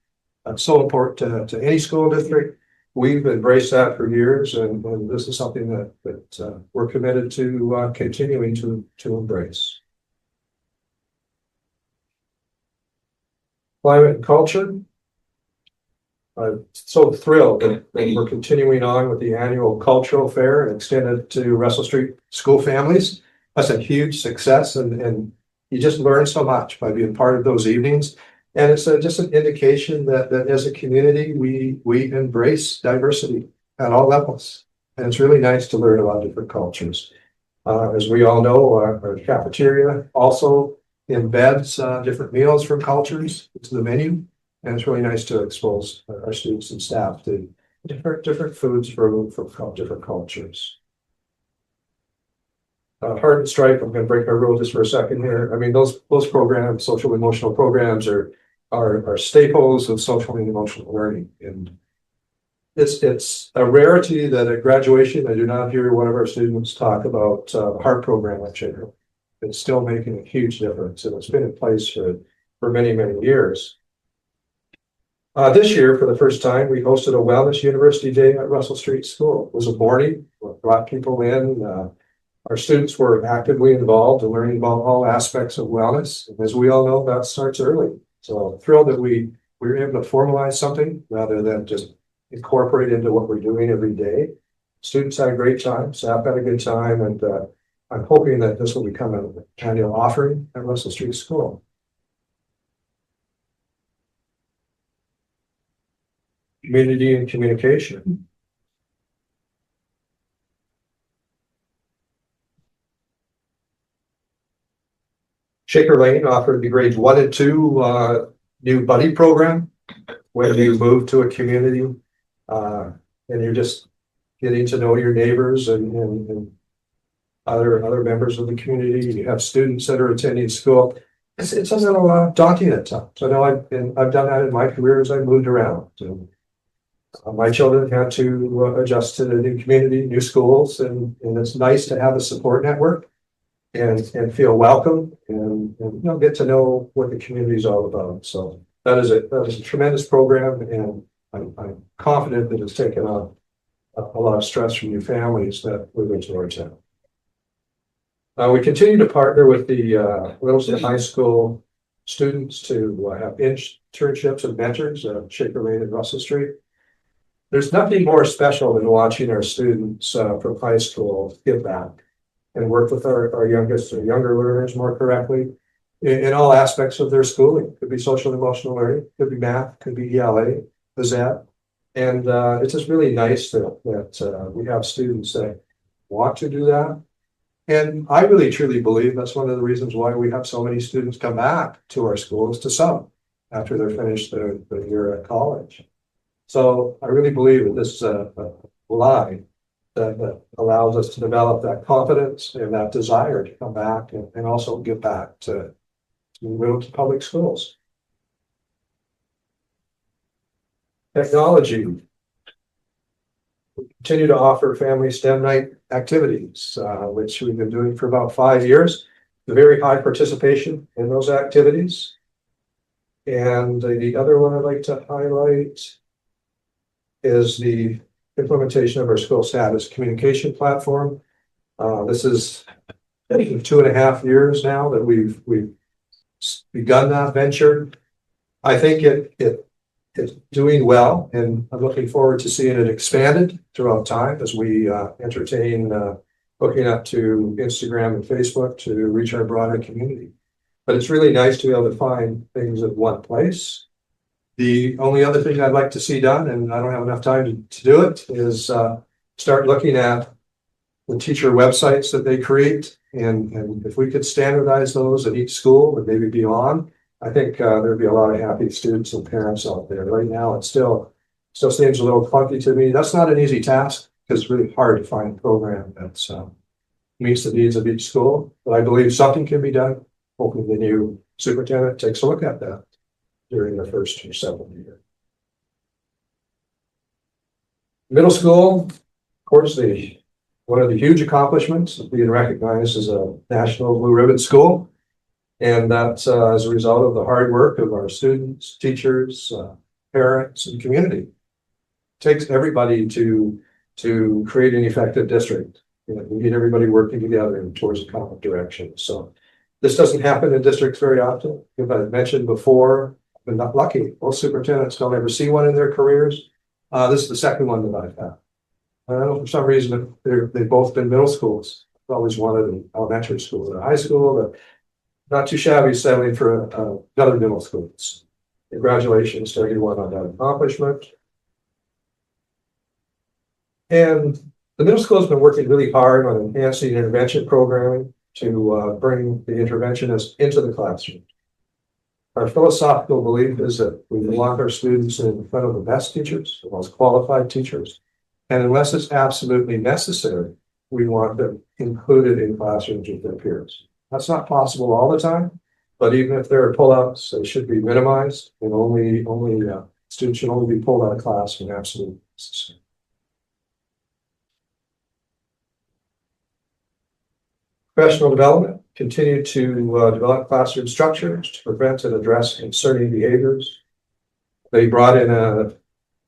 That's so important to any school district. We've embraced that for years, and this is something that we're committed to continuing to embrace. Climate and culture. I'm so thrilled that we're continuing on with the annual cultural fair and extended to Russell Street school families. That's a huge success, and you just learn so much by being part of those evenings. And it's just an indication that as a community, we embrace diversity at all levels. And it's really nice to learn about different cultures. As we all know, our cafeteria also embeds different meals from cultures into the menu. And it's really nice to expose our students and staff to different foods from different cultures. Heart and Stripe, I'm gonna break my rule just for a second here. I mean, those programs, social emotional programs are staples of social and emotional learning. And it's a rarity that at graduation, I do not hear one of our students talk about the heart program at Shaker. It's still making a huge difference, and it's been in place for many, many years. This year, for the first time, we hosted a Wellness University Day at Russell Street School. It was a morning, brought people in. Our students were actively involved in learning about all aspects of wellness. And as we all know, that starts early. So thrilled that we were able to formalize something rather than just incorporate into what we're doing every day. Students had a great time, staff had a good time, and I'm hoping that this will become an annual offering at Russell Street School. Community and communication. Shaker Lane offered the grades 1 and 2 new buddy program, where you move to a community and you're just getting to know your neighbors and other members of the community. You have students that are attending school. It's a little daunting at times. I know I've done that in my career as I moved around. So, my children had to adjust to the new community, new schools, and it's nice to have a support network and feel welcome and get to know what the community is all about. So that is a tremendous program, and I'm confident that it's taken on a lot of stress from your families that live into our town. We continue to partner with the Littleton High School students to have internships and mentors at Shaker Lane and Russell Street. There's nothing more special than watching our students from high school give back and work with our youngest or younger learners more correctly in all aspects of their schooling. Could be social and emotional learning, could be math, could be ELA, Phys-Ed. And it's just really nice that we have students that want to do that. And I really truly believe that's one of the reasons why we have so many students come back to our schools to sub after they're finished their year at college. So I really believe that this is a line that allows us to develop that confidence and that desire to come back and also give back to Littleton public schools. Technology. We continue to offer family STEM night activities, which we've been doing for about 5 years. The very high participation in those activities. And the other one I'd like to highlight is the implementation of our school status communication platform. This is 2.5 years now that we've begun that venture. I think it's doing well, and I'm looking forward to seeing it expanded throughout time as we entertain hooking up to Instagram and Facebook to reach our broader community. But it's really nice to be able to find things at one place. The only other thing I'd like to see done, and I don't have enough time to do it, is start looking at the teacher websites that they create. And if we could standardize those at each school and maybe beyond, I think there'd be a lot of happy students and parents out there. Right now, it still seems a little clunky to me. That's not an easy task because it's really hard to find a program that meets the needs of each school. But I believe something can be done. Hopefully the new superintendent takes a look at that during the first or second year. Middle school, of course, one of the huge accomplishments of being recognized as a national blue ribbon school. And that's as a result of the hard work of our students, teachers, parents, and community. It takes everybody to create an effective district. We need everybody working together towards a common direction. So this doesn't happen in districts very often. As I mentioned before, I've been not lucky. Most superintendents don't ever see one in their careers. This is the second one that I've had. I don't know, for some reason, they've both been middle schools. I've always wanted an elementary school and a high school, but not too shabby settling for another middle school. Congratulations to everyone on that accomplishment. And the middle school has been working really hard on enhancing intervention programming to bring the interventionists into the classroom. Our philosophical belief is that we want our students in front of the best teachers, the most qualified teachers. And unless it's absolutely necessary, we want them included in classrooms with their peers. That's not possible all the time, but even if there are pullouts, they should be minimized, and only students should only be pulled out of class when absolutely necessary. Professional development, continue to develop classroom structures to prevent and address concerning behaviors. They brought in a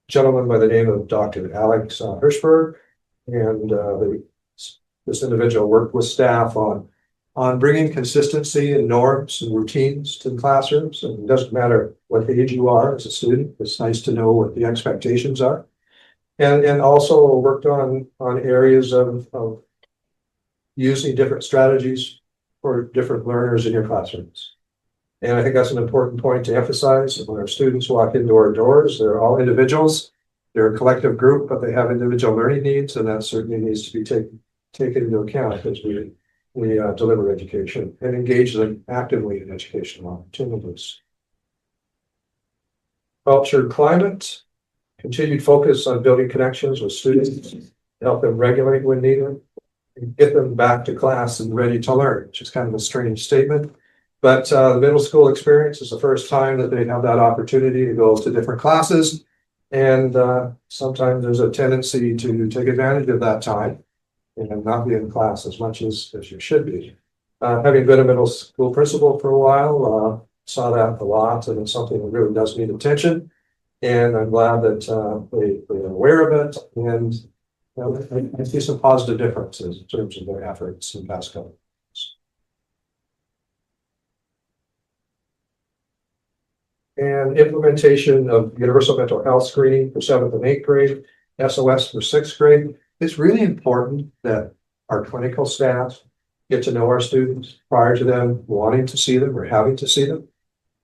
gentleman by the name of Dr. Alex Hirschberg, and this individual worked with staff on bringing consistency and norms and routines to the classrooms. And it doesn't matter what age you are as a student, it's nice to know what the expectations are. And also worked on areas of using different strategies for different learners in your classrooms. And I think that's an important point to emphasize. When our students walk into our doors, they're all individuals. They're a collective group, but they have individual learning needs, and that certainly needs to be taken into account as we deliver education and engage them actively in educational opportunities. Culture, climate, continued focus on building connections with students to help them regulate when needed, and get them back to class and ready to learn, which is kind of a strange statement. But the middle school experience is the first time that they have that opportunity to go to different classes. And sometimes there's a tendency to take advantage of that time and not be in class as much as you should be. Having been a middle school principal for a while, saw that a lot, and it's something that really does need attention. And I'm glad that they're aware of it, and I see some positive differences in terms of their efforts in the past couple of years. And implementation of universal mental health screening for 7th and 8th grade, SOS for 6th grade. It's really important that our clinical staff get to know our students prior to them wanting to see them or having to see them.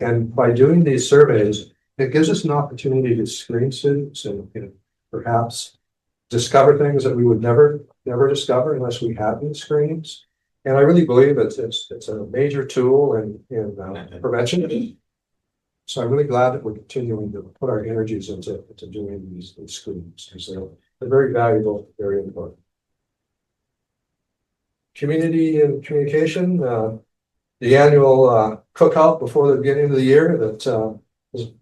And by doing these surveys, it gives us an opportunity to screen students and perhaps discover things that we would never discover unless we had these screenings. And I really believe it's a major tool in prevention. So I'm really glad that we're continuing to put our energies into doing these screenings. So they're very valuable, very important. Community and communication, the annual cookout before the beginning of the year that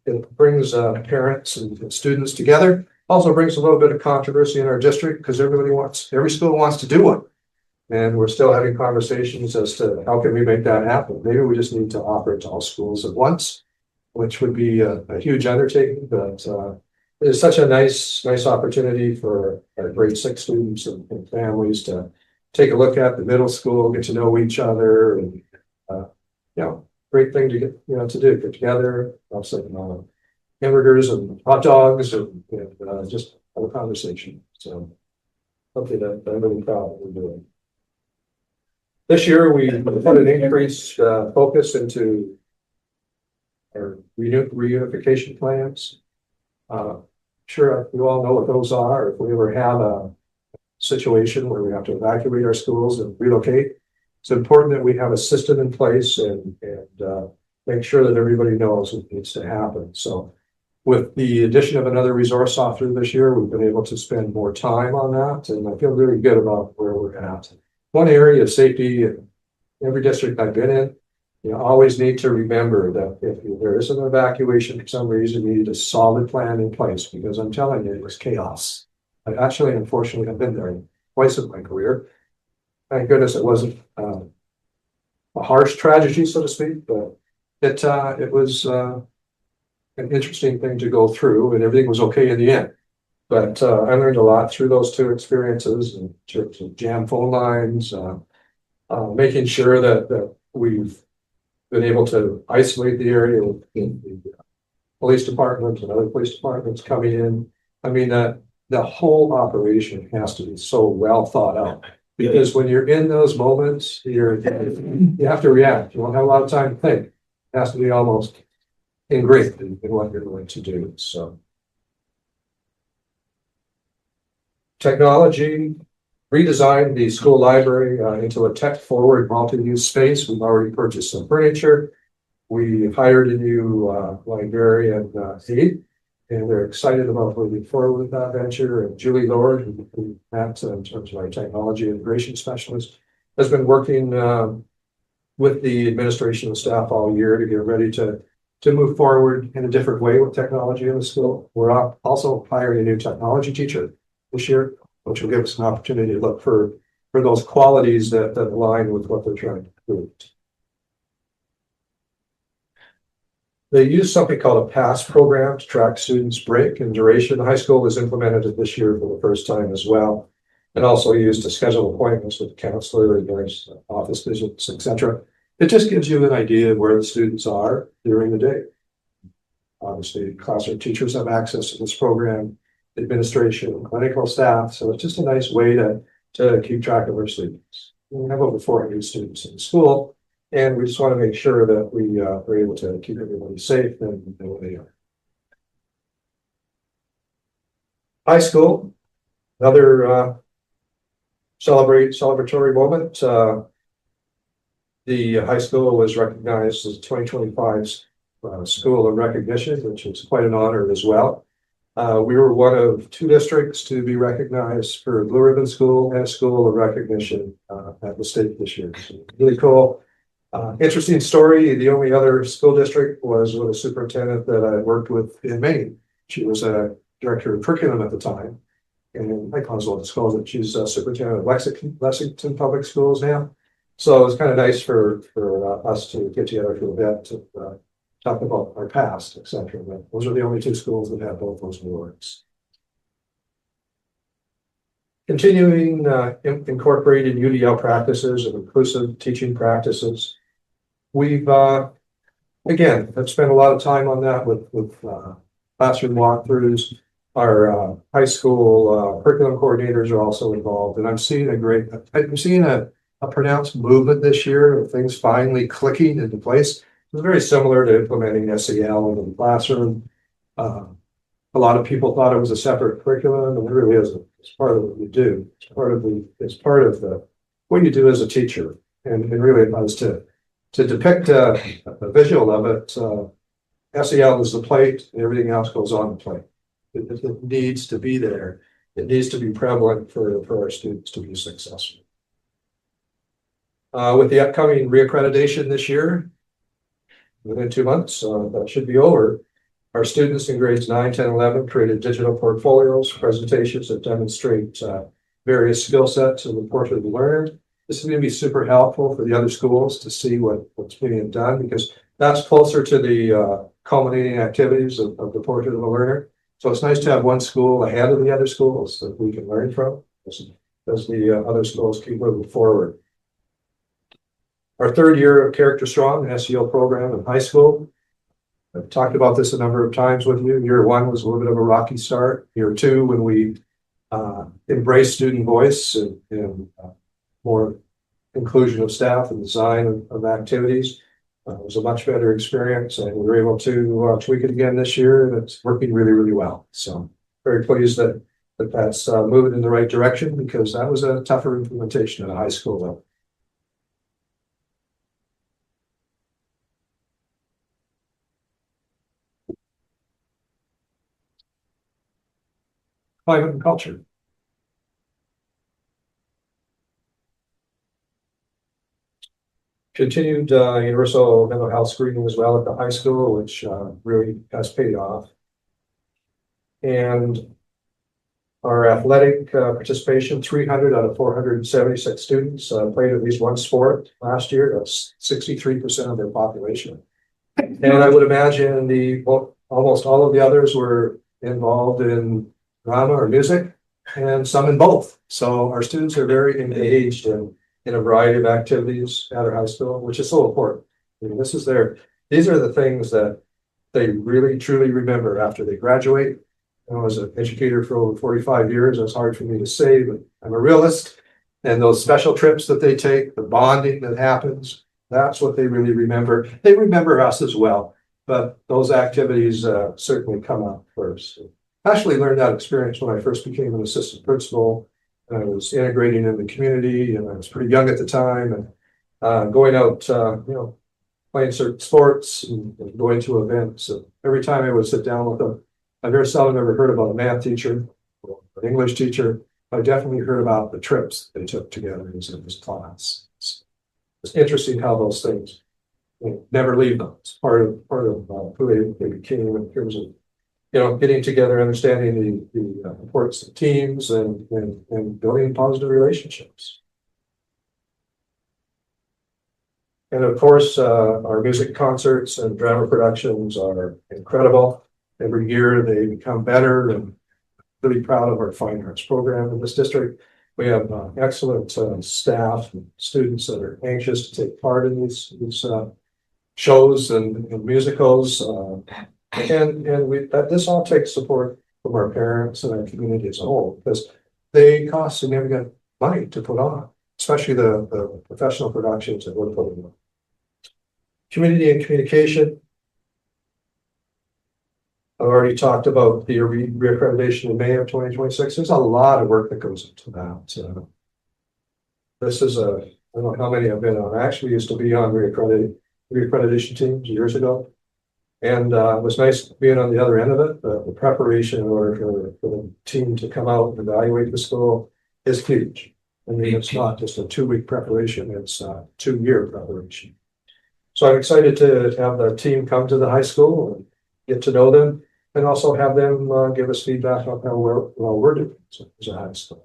it brings parents and students together. Also brings a little bit of controversy in our district because every school wants to do one. And we're still having conversations as to how can we make that happen. Maybe we just need to offer it to all schools at once, which would be a huge undertaking, but it's such a nice opportunity for our grade 6 students and families to take a look at the middle school, get to know each other, and great thing to get to do, get together, have some hamburgers and hot dogs, and just have a conversation. So something that I'm really proud that we're doing. This year we put an increased focus into our reunification plans. Sure, you all know what those are. If we ever have a situation where we have to evacuate our schools and relocate, it's important that we have a system in place and make sure that everybody knows what needs to happen. So with the addition of another resource officer this year, we've been able to spend more time on that, and I feel really good about where we're at. One area of safety in every district I've been in, you always need to remember that if there is an evacuation for some reason, you need a solid plan in place, because I'm telling you, it was chaos. I actually, unfortunately, have been there twice in my career. Thank goodness it wasn't a harsh tragedy, so to speak, but it was an interesting thing to go through, and everything was okay in the end. But I learned a lot through those two experiences in terms of jam phone lines, making sure that we've been able to isolate the area with the police departments and other police departments coming in. I mean, the whole operation has to be so well thought out, because when you're in those moments, you have to react. You won't have a lot of time to think. It has to be almost ingrained in what you're going to do. So technology, redesigned the school library into a tech-forward multi-use space. We've already purchased some furniture. We hired a new librarian aide, And they're excited about moving forward with that venture. And Julie Lord, who Matt, in terms of our technology integration specialist, has been working with the administration and staff all year to get ready to move forward in a different way with technology in the school. We're also hiring a new technology teacher this year, which will give us an opportunity to look for those qualities that align with what they're trying to do. They use something called a PASS program to track students' break and duration. The high school has implemented it this year for the first time as well, and also used to schedule appointments with the counselor, advice, office visits, etc. It just gives you an idea of where the students are during the day. Obviously, classroom teachers have access to this program, administration, clinical staff, so it's just a nice way to keep track of our students. We have over 400 students in the school, and we just want to make sure that we are able to keep everybody safe and know where they are. High school, another celebratory moment. The high school was recognized as 2025's School of Recognition, which is quite an honor as well. We were one of 2 districts to be recognized for Blue Ribbon School and School of Recognition at the state this year. So really cool. Interesting story. The only other school district was with a superintendent that I worked with in Maine. She was a director of curriculum at the time. And I might as well disclose that she's a superintendent of Lexington Public Schools now. So it's kind of nice for us to get together for a bit to talk about our past, etc. But those are the only 2 schools that have both those awards. Continuing incorporated UDL practices and inclusive teaching practices. We've again have spent a lot of time on that with classroom walkthroughs. Our high school curriculum coordinators are also involved, and I'm seeing a pronounced movement this year of things finally clicking into place. It's very similar to implementing SEL in the classroom. A lot of people thought it was a separate curriculum, and it really isn't. It's part of what you do. It's part of what you do as a teacher, and really it was to depict a visual of it. SEL is the plate, and everything else goes on the plate. It needs to be there. It needs to be prevalent for our students to be successful. With the upcoming reaccreditation this year, within 2 months, that should be over. Our students in grades 9, 10, 11 created digital portfolios, presentations that demonstrate various skill sets of the portrait of the learner. This is going to be super helpful for the other schools to see what's being done, because that's closer to the culminating activities of the portrait of the learner. So it's nice to have one school ahead of the other schools that we can learn from as the other schools keep moving forward. Our 3rd year of Character Strong, an SEL program in high school. I've talked about this a number of times with you. Year 1 was a little bit of a rocky start. Year 2, when we embraced student voice and more inclusion of staff and design of activities, it was a much better experience, and we were able to tweak it again this year, and it's working really, really well. So very pleased that's moving in the right direction, because that was a tougher implementation at a high school level. Climate and culture. Continued universal mental health screening as well at the high school, which really has paid off. And our athletic participation, 300 out of 476 students played at least one sport last year. That's 63% of their population. And I would imagine almost all of the others were involved in drama or music, and some in both. So our students are very engaged in a variety of activities at our high school, which is so important. I mean, these are the things that they really truly remember after they graduate. I was an educator for over 45 years. That's hard for me to say, but I'm a realist. And those special trips that they take, the bonding that happens, that's what they really remember. They remember us as well, but those activities certainly come up first. I actually learned that experience when I first became an assistant principal. I was integrating in the community, and I was pretty young at the time, and going out, playing certain sports and going to events. And every time I would sit down with I very seldom ever heard about a math teacher or an English teacher. I definitely heard about the trips they took together as in this class. It's interesting how those things never leave them. It's part of who they became in terms of getting together, understanding the importance of teams and building positive relationships. And of course, our music concerts and drama productions are incredible. Every year they become better, and really proud of our fine arts program in this district. We have excellent staff and students that are anxious to take part in these shows and musicals. This all takes support from our parents and our community as a whole, because they cost significant money to put on, especially the professional productions that we're putting on. Community and communication. I've already talked about the reaccreditation in May of 2026. There's a lot of work that goes into that. This is I don't know how many I've been on. I actually used to be on reaccreditation teams years ago. And it was nice being on the other end of it. The preparation in order for the team to come out and evaluate the school is huge. I mean, it's not just a 2-week preparation, it's a 2-year preparation. So I'm excited to have the team come to the high school and get to know them, and also have them give us feedback on how we're doing as a high school.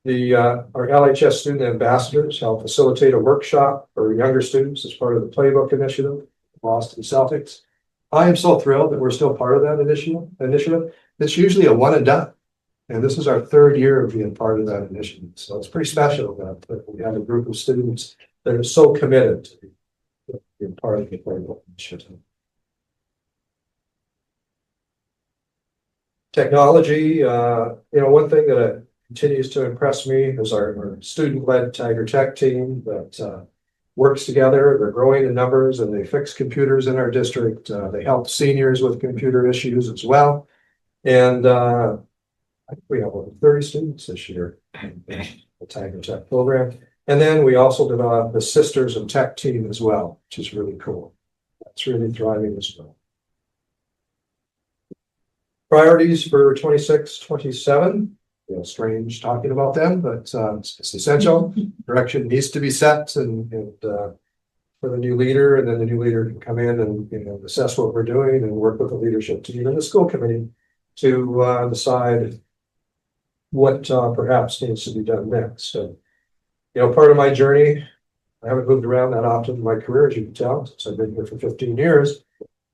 Our LHS student ambassadors help facilitate a workshop for younger students as part of the Playbook Initiative, Boston Celtics. I am so thrilled that we're still part of that initiative. It's usually a one and done. And this is our 3rd year of being part of that initiative. So it's pretty special that we have a group of students that are so committed to being part of the Playbook Initiative. Technology, one thing that continues to impress me is our student-led Tiger Tech team that works together. They're growing in numbers, and they fix computers in our district. They help seniors with computer issues as well. And I think we have over 30 students this year in the Tiger Tech program. And then we also developed the Sisters of Tech team as well, which is really cool. That's really thriving as well. Priorities for 26, 27. Strange talking about them, but it's essential. Direction needs to be set, and for the new leader, and then the new leader can come in and assess what we're doing and work with the leadership team and the school committee to decide what perhaps needs to be done next. So, part of my journey, I haven't moved around that often in my career, as you can tell, since I've been here for 15 years.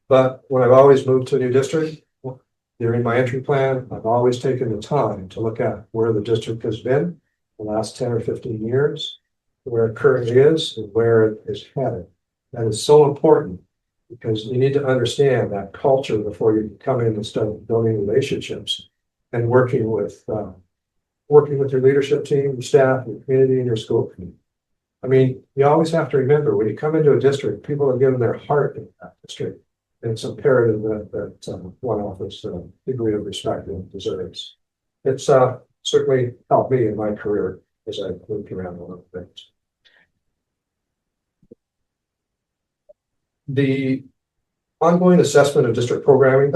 But when I've always moved to a new district, during my entry plan, I've always taken the time to look at where the district has been the last 10 or 15 years, where it currently is, and where it is headed. That is so important, because you need to understand that culture before you come in and start building relationships and working with your leadership team, your staff, your community, and your school community. I mean, you always have to remember, when you come into a district, people are giving their heart in that district. And it's imperative that one offers a degree of respect it deserves. It's certainly helped me in my career as I've moved around a little bit. The ongoing assessment of district programming,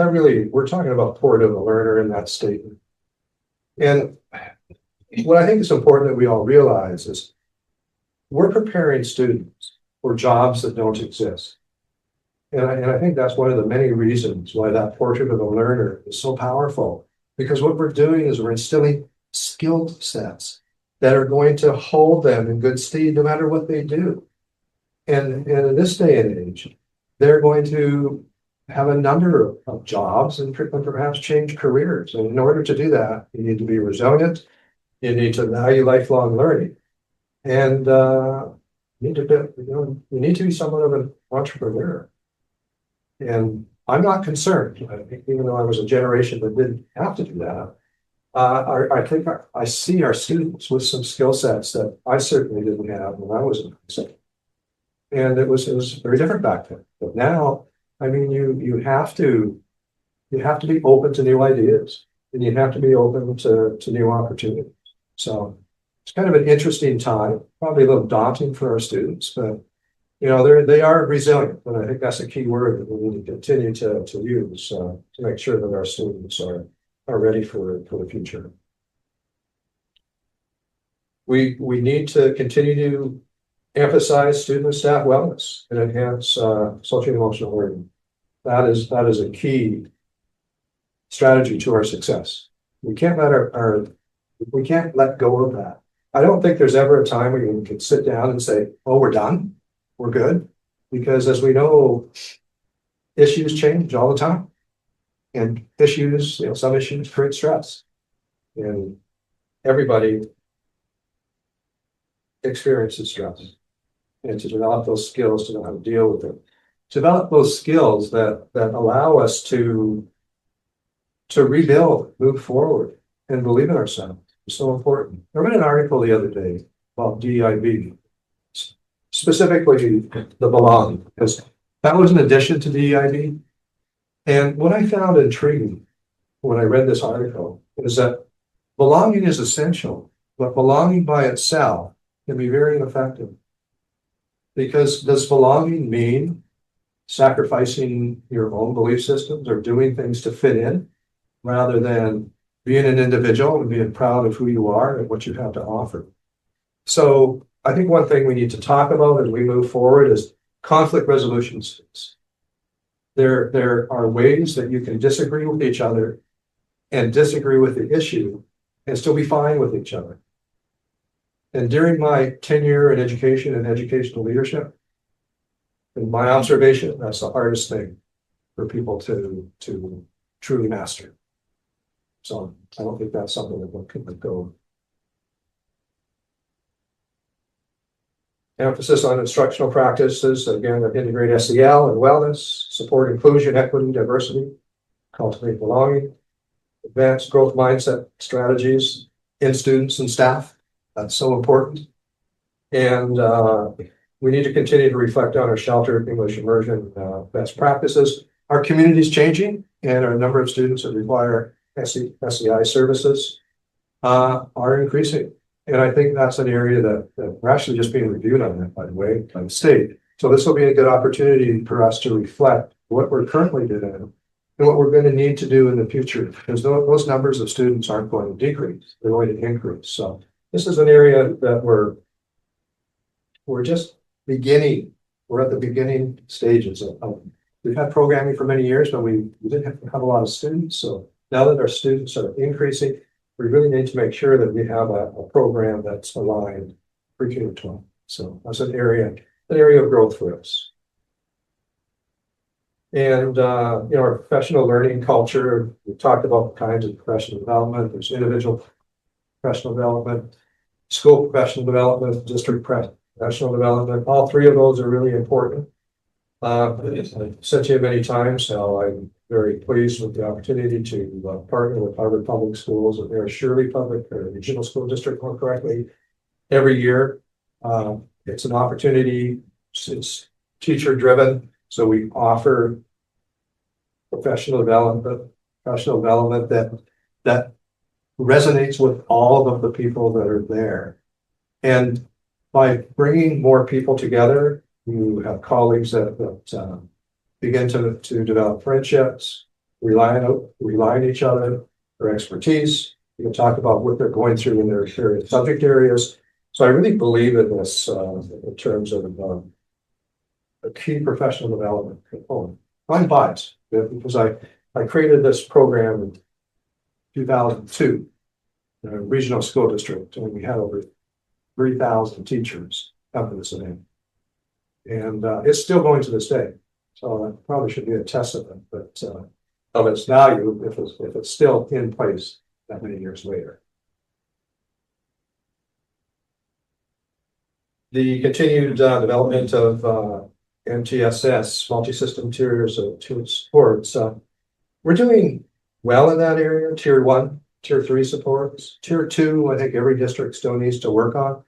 we're talking about Port of the learner in that statement. And what I think is important that we all realize is we're preparing students for jobs that don't exist. And I think that's one of the many reasons why that portrait of the learner is so powerful, because what we're doing is we're instilling skill sets that are going to hold them in good stead no matter what they do. And in this day and age, they're going to have a number of jobs and perhaps change careers. And in order to do that, you need to be resilient. You need to value lifelong learning. And you need to be somewhat of an entrepreneur. And I'm not concerned, even though I was a generation that didn't have to do that. I think I see our students with some skill sets that I certainly didn't have when I was in high school. And it was very different back then. But now, I mean, you have to be open to new ideas, and you have to be open to new opportunities. So it's kind of an interesting time, probably a little daunting for our students, but you know, they are resilient, and I think that's a key word that we need to continue to use, to make sure that our students are ready for the future. We need to continue to emphasize student and staff wellness and enhance social and emotional learning. That is a key strategy to our success. We can't let we can't let go of that. I don't think there's ever a time when you can sit down and say, oh, we're done, we're good. Because as we know, issues change all the time. And issues, you know, some issues create stress. And everybody experiences stress. And to develop those skills to know how to deal with it. Develop those skills that allow us to rebuild, move forward, and believe in ourselves. It's so important. I read an article the other day about DEIB, specifically the belonging, because that was an addition to DEIB. And what I found intriguing when I read this article is that belonging is essential, but belonging by itself can be very ineffective. Because does belonging mean sacrificing your own belief systems or doing things to fit in rather than being an individual and being proud of who you are and what you have to offer? So I think one thing we need to talk about as we move forward is conflict resolution skills. There are ways that you can disagree with each other and disagree with the issue and still be fine with each other. And during my tenure in education and educational leadership, in my observation, that's the hardest thing for people to truly master. So I don't think that's something that one can let go. Emphasis on instructional practices, again, that integrate SEL and wellness, support inclusion, equity, diversity, cultivate belonging, advance growth mindset strategies in students and staff. That's so important. And we need to continue to reflect on our sheltered English immersion best practices. Our community is changing, and our number of students that require SEI services are increasing. And I think that's an area that we're actually just being reviewed on that, by the way, by the state. So this will be a good opportunity for us to reflect what we're currently doing and what we're going to need to do in the future, because those numbers of students aren't going to decrease, they're going to increase. So this is an area that we're just beginning. We're at the beginning stages of we've had programming for many years, but we didn't have a lot of students. So now that our students are increasing, we really need to make sure that we have a program that's aligned for K-12. So that's an area of growth for us. And our professional learning culture, we talked about the kinds of professional development. There's individual professional development, school professional development, district professional development. All three of those are really important. I've said to you many times how I'm very pleased with the opportunity to partner with Harvard Public Schools and their Shirley Public or Regional School District, more correctly, every year. It's an opportunity. It's teacher driven, so we offer professional development that resonates with all of the people that are there. And by bringing more people together, you have colleagues that begin to develop friendships, rely on each other for expertise. You can talk about what they're going through in their subject areas. So I really believe in this in terms of a key professional development component. I'm biased because I created this program in 2002 in a regional school district, and we had over 3,000 teachers come to this event. And it's still going to this day. So that probably should be a testament of its value if it's still in place that many years later. The continued development of MTSS, multi-system tiers of supports. We're doing well in that area, tier 1, tier 3 supports. Tier 2, I think every district still needs to work on.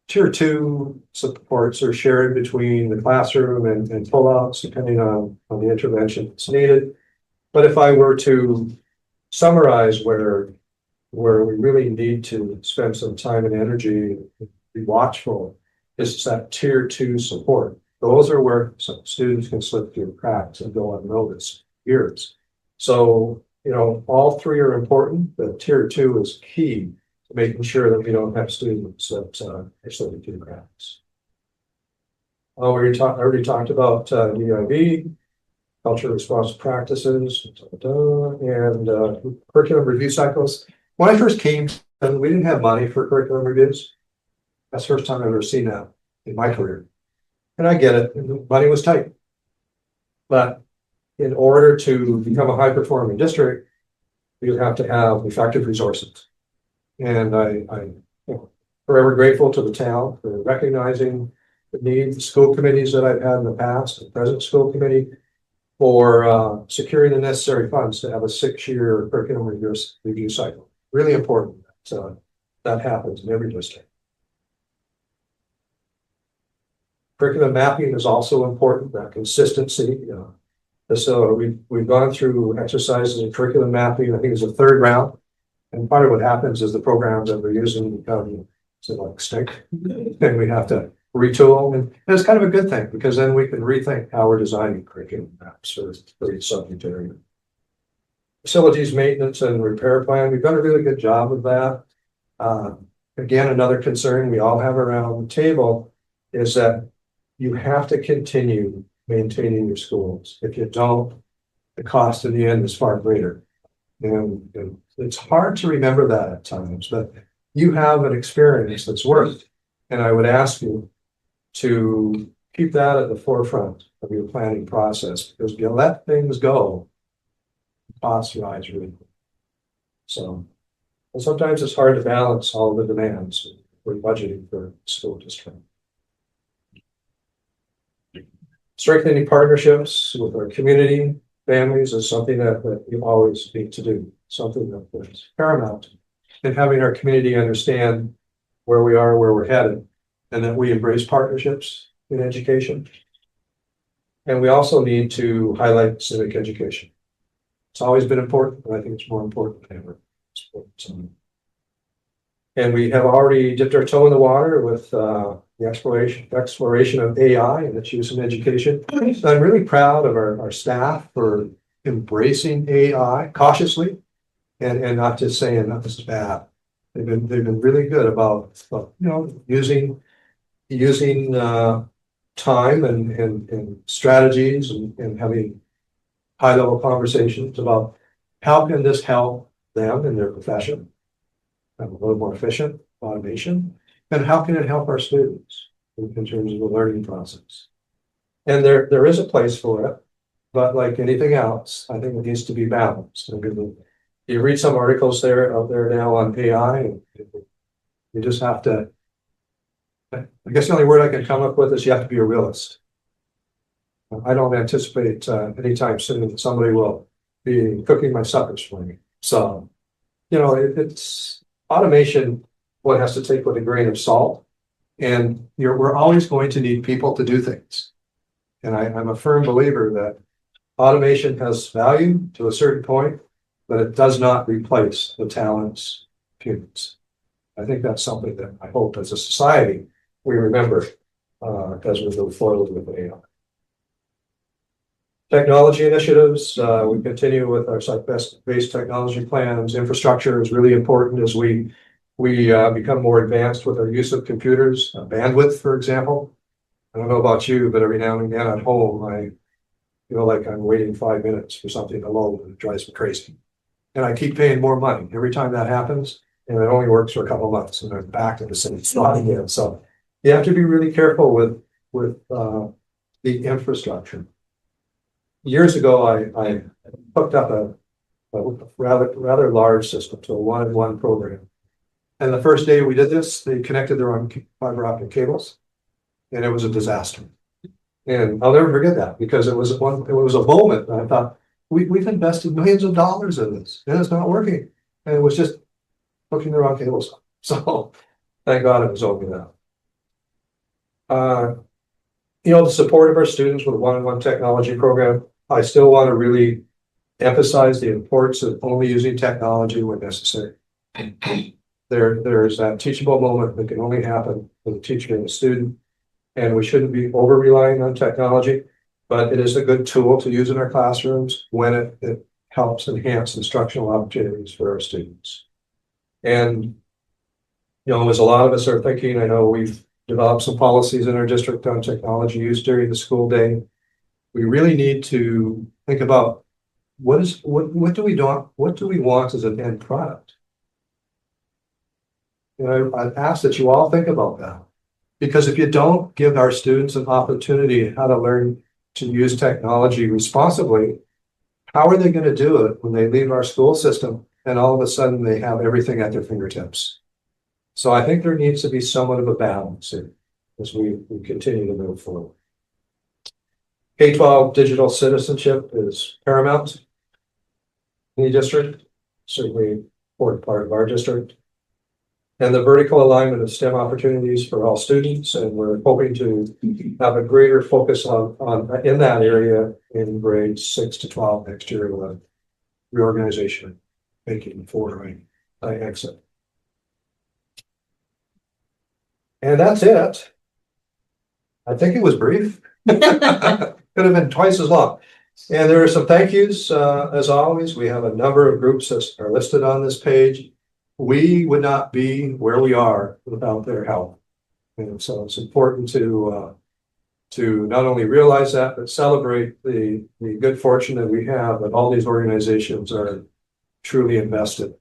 Tier 2 supports are shared between the classroom and pullouts, depending on the intervention that's needed. But if I were to summarize where we really need to spend some time and energy, be watchful, is that tier 2 support. those are where some students can slip through the cracks and go unnoticed years. So, you know, all three are important, but tier two is key to making sure that we don't have students that are slipping through the cracks. I already talked about DIV, culture responsive practices, and curriculum review cycles. When I first came, we didn't have money for curriculum reviews. That's the first time I've ever seen that in my career. And I get it, the money was tight. But in order to become a high-performing district, you have to have effective resources. And I'm forever grateful to the town for recognizing the needs, the school committees that I've had in the past, the present school committee, for securing the necessary funds to have a 6-year curriculum review cycle. Really important that that happens in every district. Curriculum mapping is also important, that consistency. So we've gone through exercises in curriculum mapping. I think it's the 3rd round. And part of what happens is the programs that we're using become extinct. And we have to retool. And it's kind of a good thing because then we can rethink how we're designing curriculum maps for each subject area. Facilities maintenance and repair plan. We've done a really good job of that. Again, another concern we all have around the table is that you have to continue maintaining your schools. If you don't, the cost in the end is far greater. And it's hard to remember that at times, but you have an experience that's worked. And I would ask you to keep that at the forefront of your planning process, because if you let things go, costs rise really quick. So, and sometimes it's hard to balance all the demands we're budgeting for school district. Strengthening partnerships with our community, families is something that we always need to do, something that's paramount. And having our community understand where we are, where we're headed, and that we embrace partnerships in education. And we also need to highlight civic education. It's always been important, but I think it's more important than ever. And we have already dipped our toe in the water with the exploration of AI and its use in education. So I'm really proud of our staff for embracing AI cautiously and not just saying that this is bad. They've been really good about using time and strategies and having high level conversations about how can this help them in their profession, have a little more efficient automation, and how can it help our students in terms of the learning process. And there is a place for it, but like anything else, I think it needs to be balanced. I mean, you read some articles out there now on AI, and you just have to, I guess the only word I can come up with is you have to be a realist. I don't anticipate anytime soon that somebody will be cooking my suppers for me. So, it's automation, one has to take with a grain of salt, and we're always going to need people to do things. And I'm a firm believer that automation has value to a certain point, but it does not replace the talents of humans. I think that's something that I hope as a society we remember as we move forward with AI. Technology initiatives, we continue with our site-based technology plans. Infrastructure is really important as we become more advanced with our use of computers. Bandwidth, for example. I don't know about you, but every now and again at home, I feel like I'm waiting 5 minutes for something to load, and it drives me crazy. And I keep paying more money every time that happens, and it only works for a couple of months, and I'm back to the same spot again. So you have to be really careful with the infrastructure. Years ago, I hooked up a rather large system to a one-on-one program. And the first day we did this, they connected their own fiber optic cables, and it was a disaster. And I'll never forget that because it was a moment. And I thought, we've invested millions of dollars in this, and it's not working. And it was just hooking the wrong cables up. So thank God it was only that. The support of our students with a one-on-one technology program. I still want to really emphasize the importance of only using technology when necessary. There's that teachable moment that can only happen with a teacher and a student. and we shouldn't be over relying on technology, but it is a good tool to use in our classrooms when it helps enhance instructional opportunities for our students. And, as a lot of us are thinking, I know we've developed some policies in our district on technology use during the school day. We really need to think about what do we want as an end product? I'd ask that you all think about that. Because if you don't give our students an opportunity how to learn to use technology responsibly, how are they going to do it when they leave our school system and all of a sudden they have everything at their fingertips? So I think there needs to be somewhat of a balance here as we continue to move forward. K-12 digital citizenship is paramount in the district, certainly an important part of our district. And the vertical alignment of STEM opportunities for all students, and we're hoping to have a greater focus on in that area in grades 6 to 12 next year with a reorganization making for I exit. And that's it. I think it was brief. Could have been twice as long. And there are some thank yous, as always. We have a number of groups that are listed on this page. We would not be where we are without their help. And so it's important to not only realize that, but celebrate the good fortune that we have that all these organizations are truly invested in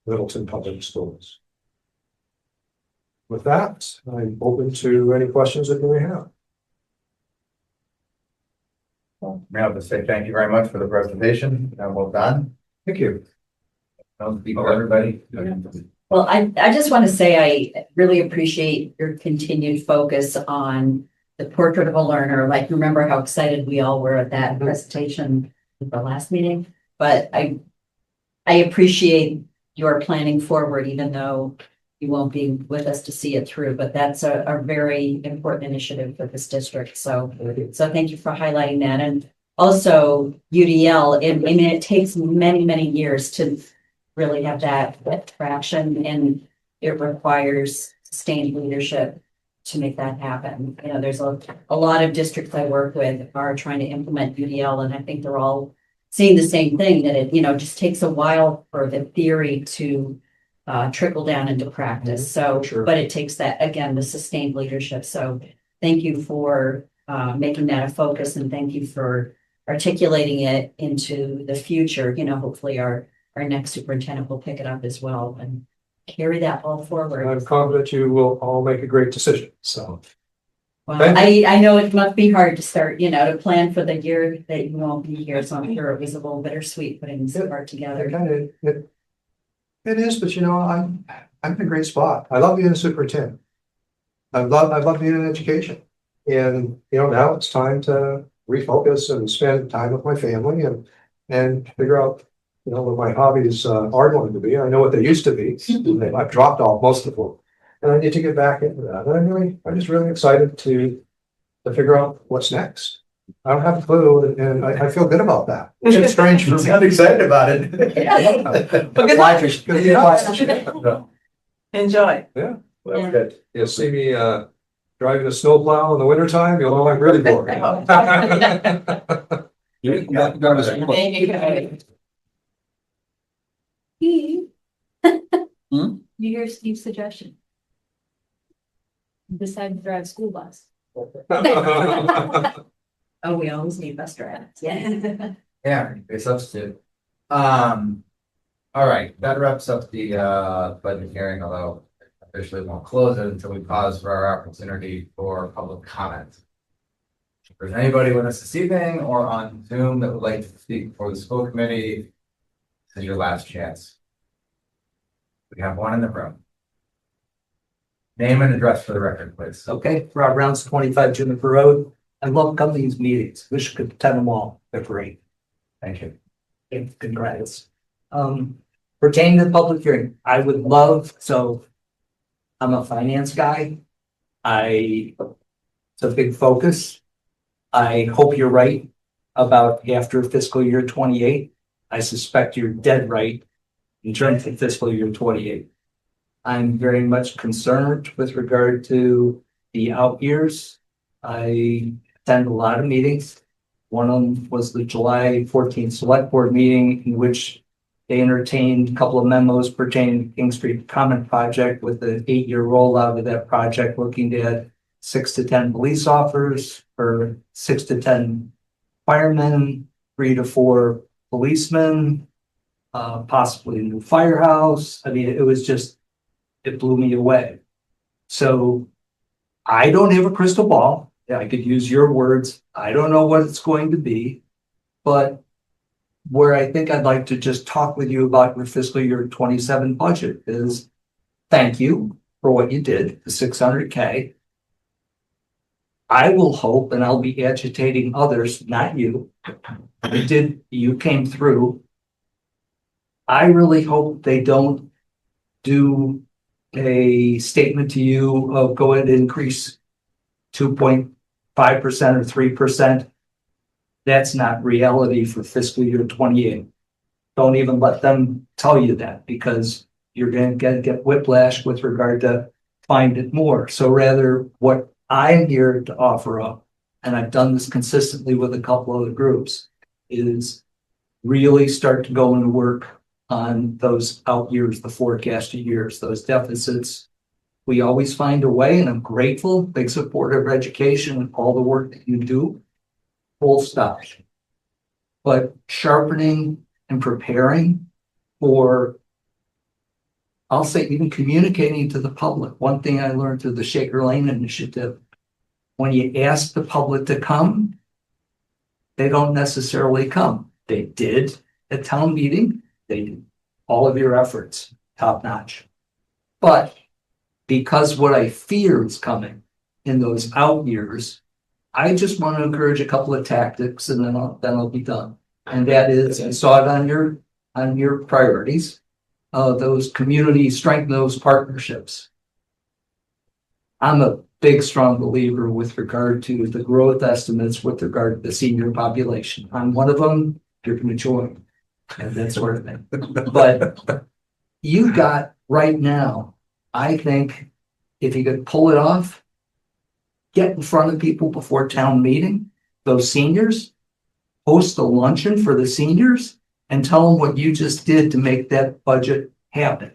Littleton Public Schools. With that, I'm open to any questions that you may have. We have to say thank you very much for the presentation, and well done. Thank you. Everybody. Well, I just want to say I really appreciate your continued focus on the portrait of a learner. Like, remember how excited we all were at that presentation at the last meeting? But I appreciate your planning forward, even though you won't be with us to see it through. But that's a very important initiative for this district. So thank you for highlighting that. And also UDL, I mean, it takes many, many years to really have that traction, and it requires sustained leadership to make that happen. There's a lot of districts I work with are trying to implement UDL, and I think they're all seeing the same thing, that it, just takes a while for the theory to trickle down into practice. So, Sure. But it takes that, again, the sustained leadership. So thank you for making that a focus, and thank you for articulating it into the future. Hopefully our next superintendent will pick it up as well and carry that all forward. I'm confident you will all make a great decision. So Well, thank I know it must be hard to start, to plan for the year that you won't be here. So I'm sure it was a little bittersweet putting this part together. it is, but I'm in a great spot. I love being a superintendent. I love being in education. And now it's time to refocus and spend time with my family and figure out what my hobbies are going to be. I know what they used to be. I've dropped off most of them, and I need to get back into that. And I'm just really excited to figure out what's next. I don't have a clue, and I feel good about that. It's strange for me. I'm excited about it. Life is good. Enjoy. Yeah, well, good. You'll see me driving a snowplow in the wintertime. You'll know I'm really bored. You hear Steve's suggestion? Decide to drive school bus. Oh, we always need bus drivers. Yeah. Yeah, a substitute. All right, that wraps up the budget hearing, although officially won't close it until we pause for our opportunity for public comment. If there's anybody with us this evening or on Zoom that would like to speak before the school committee, this is your last chance. We have one in the room. Name and address for the record, please. Okay, Rob Rounds, 25 Juniper Road. I love coming to these meetings. Wish I could attend them all. They're great. Thank you. Okay, congrats. Pertaining to the public hearing, I would love, so I'm a finance guy. It's a big focus. I hope you're right about after fiscal year 28. I suspect you're dead right in terms of fiscal year 28. I'm very much concerned with regard to the out years I attend a lot of meetings. One of them was the July 14th Select Board meeting in which they entertained a couple of memos pertaining to King Street Common Project with the 8-year rollout of that project, looking at 6 to 10 police officers or 6 to 10 firemen, 3 to 4 policemen, possibly a new firehouse. I mean, it blew me away. So I don't have a crystal ball. I could use your words. I don't know what it's going to be, but where I think I'd like to just talk with you about your fiscal year 27 budget is thank you for what you did, the 600K. I will hope, and I'll be agitating others, not you. You came through. I really hope they don't do a statement to you of go ahead and increase 2.5% or 3%. That's not reality for fiscal year 28. Don't even let them tell you that, because you're going to get whiplash with regard to find it more. So rather, what I'm here to offer up, and I've done this consistently with a couple other groups, is really start to go into work on those out years, the forecasted years, those deficits. We always find a way, and I'm grateful, big supporter of education and all the work that you do. Full stop. But sharpening and preparing for, I'll say, even communicating to the public. One thing I learned through the Shaker Lane Initiative, when you ask the public to come, they don't necessarily come. They did at town meeting. They did all of your efforts, top notch. But because what I fear is coming in those out years, I just want to encourage a couple of tactics, and then I'll be done. And that is, I saw it on your priorities, those community, strengthen those partnerships. I'm a big, strong believer with regard to the growth estimates with regard to the senior population. I'm one of them. You're going to join, and that sort of thing. But you've got right now, I think, if you could pull it off, get in front of people before town meeting, those seniors, host a luncheon for the seniors, and tell them what you just did to make that budget happen.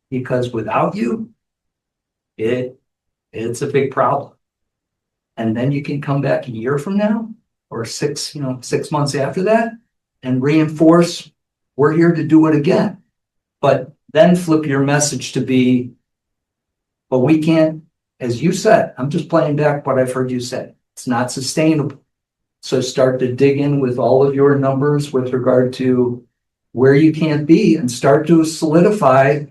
Because without you, it's a big problem. And then you can come back a year from now or 6 months after that and reinforce we're here to do it again. But then flip your message to be, but we can't, as you said, I'm just playing back what I've heard you say. It's not sustainable. So start to dig in with all of your numbers with regard to where you can't be and start to solidify,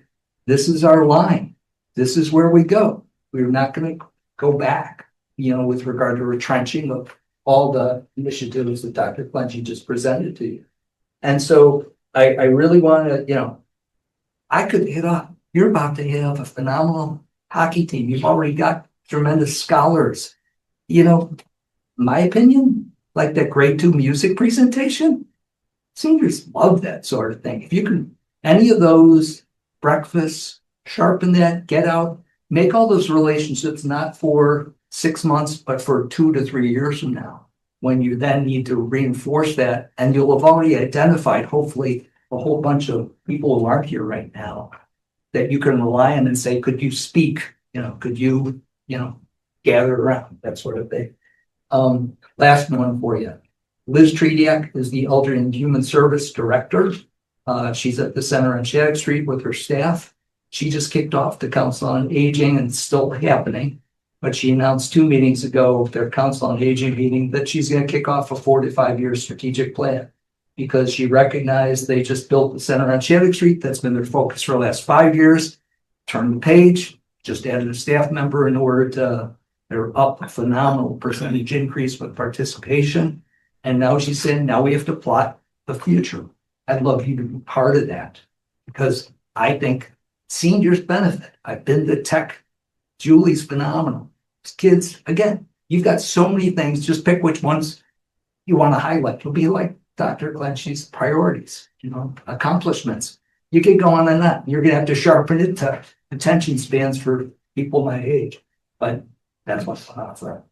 this is our line. This is where we go. We're not going to go back, with regard to retrenching of all the initiatives that Dr. Clenchey just presented to you. And so I really want to, I could hit up, you're about to have a phenomenal hockey team. You've already got tremendous scholars. My opinion, like that grade 2 music presentation, seniors love that sort of thing. If you can, any of those breakfasts, sharpen that, get out, make all those relationships, not for 6 months, but for 2 to 3 years from now, when you then need to reinforce that. And you'll have already identified, hopefully, a whole bunch of people who aren't here right now that you can rely on and say, could you speak? Could you, gather around, that sort of thing. Last one for you. Liz Trediak is the Elderly and Human Service Director. She's at the center on Shattuck Street with her staff. She just kicked off the Council on Aging, and it's still happening. But she announced 2 meetings ago, their Council on Aging meeting, that she's going to kick off a 4 to 5 year strategic plan, because she recognized they just built the center on Shattuck Street. That's been their focus for the last 5 years. Turn the page, just added a staff member in order to, they're up a phenomenal percentage increase with participation. And now she's saying, now we have to plot the future. I'd love you to be part of that, because I think seniors benefit. I've been to tech. Julie's phenomenal. Kids, again, you've got so many things. Just pick which ones you want to highlight. It'll be like Dr. Clenchey's priorities, accomplishments. You could go on and on. You're going to have to sharpen it to attention spans for people my age. But that's what's on offer.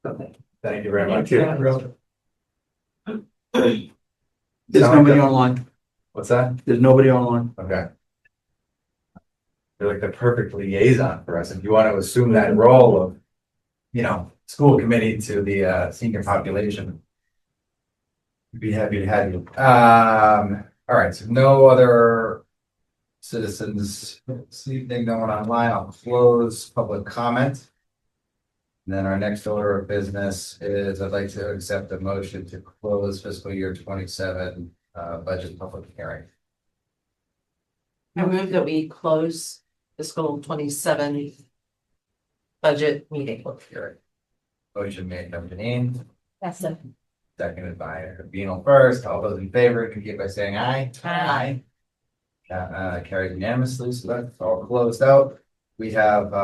Thank you very much. There's nobody online. What's that? There's nobody online. Okay. You're like the perfect liaison for us. If you want to assume that role of, school committee to the senior population. We'd be happy to have you. All right, so no other citizens this evening, no one online. I'll close public comment. And then our next order of business is I'd like to accept a motion to close fiscal year 27 budget public hearing. I move that we close fiscal 27 budget meeting. Public hearing. Motion made by Janine, That's it. seconded by Beano first. All those in favor, indicate by saying aye. Aye. Carried unanimously, so that's all closed out. We have,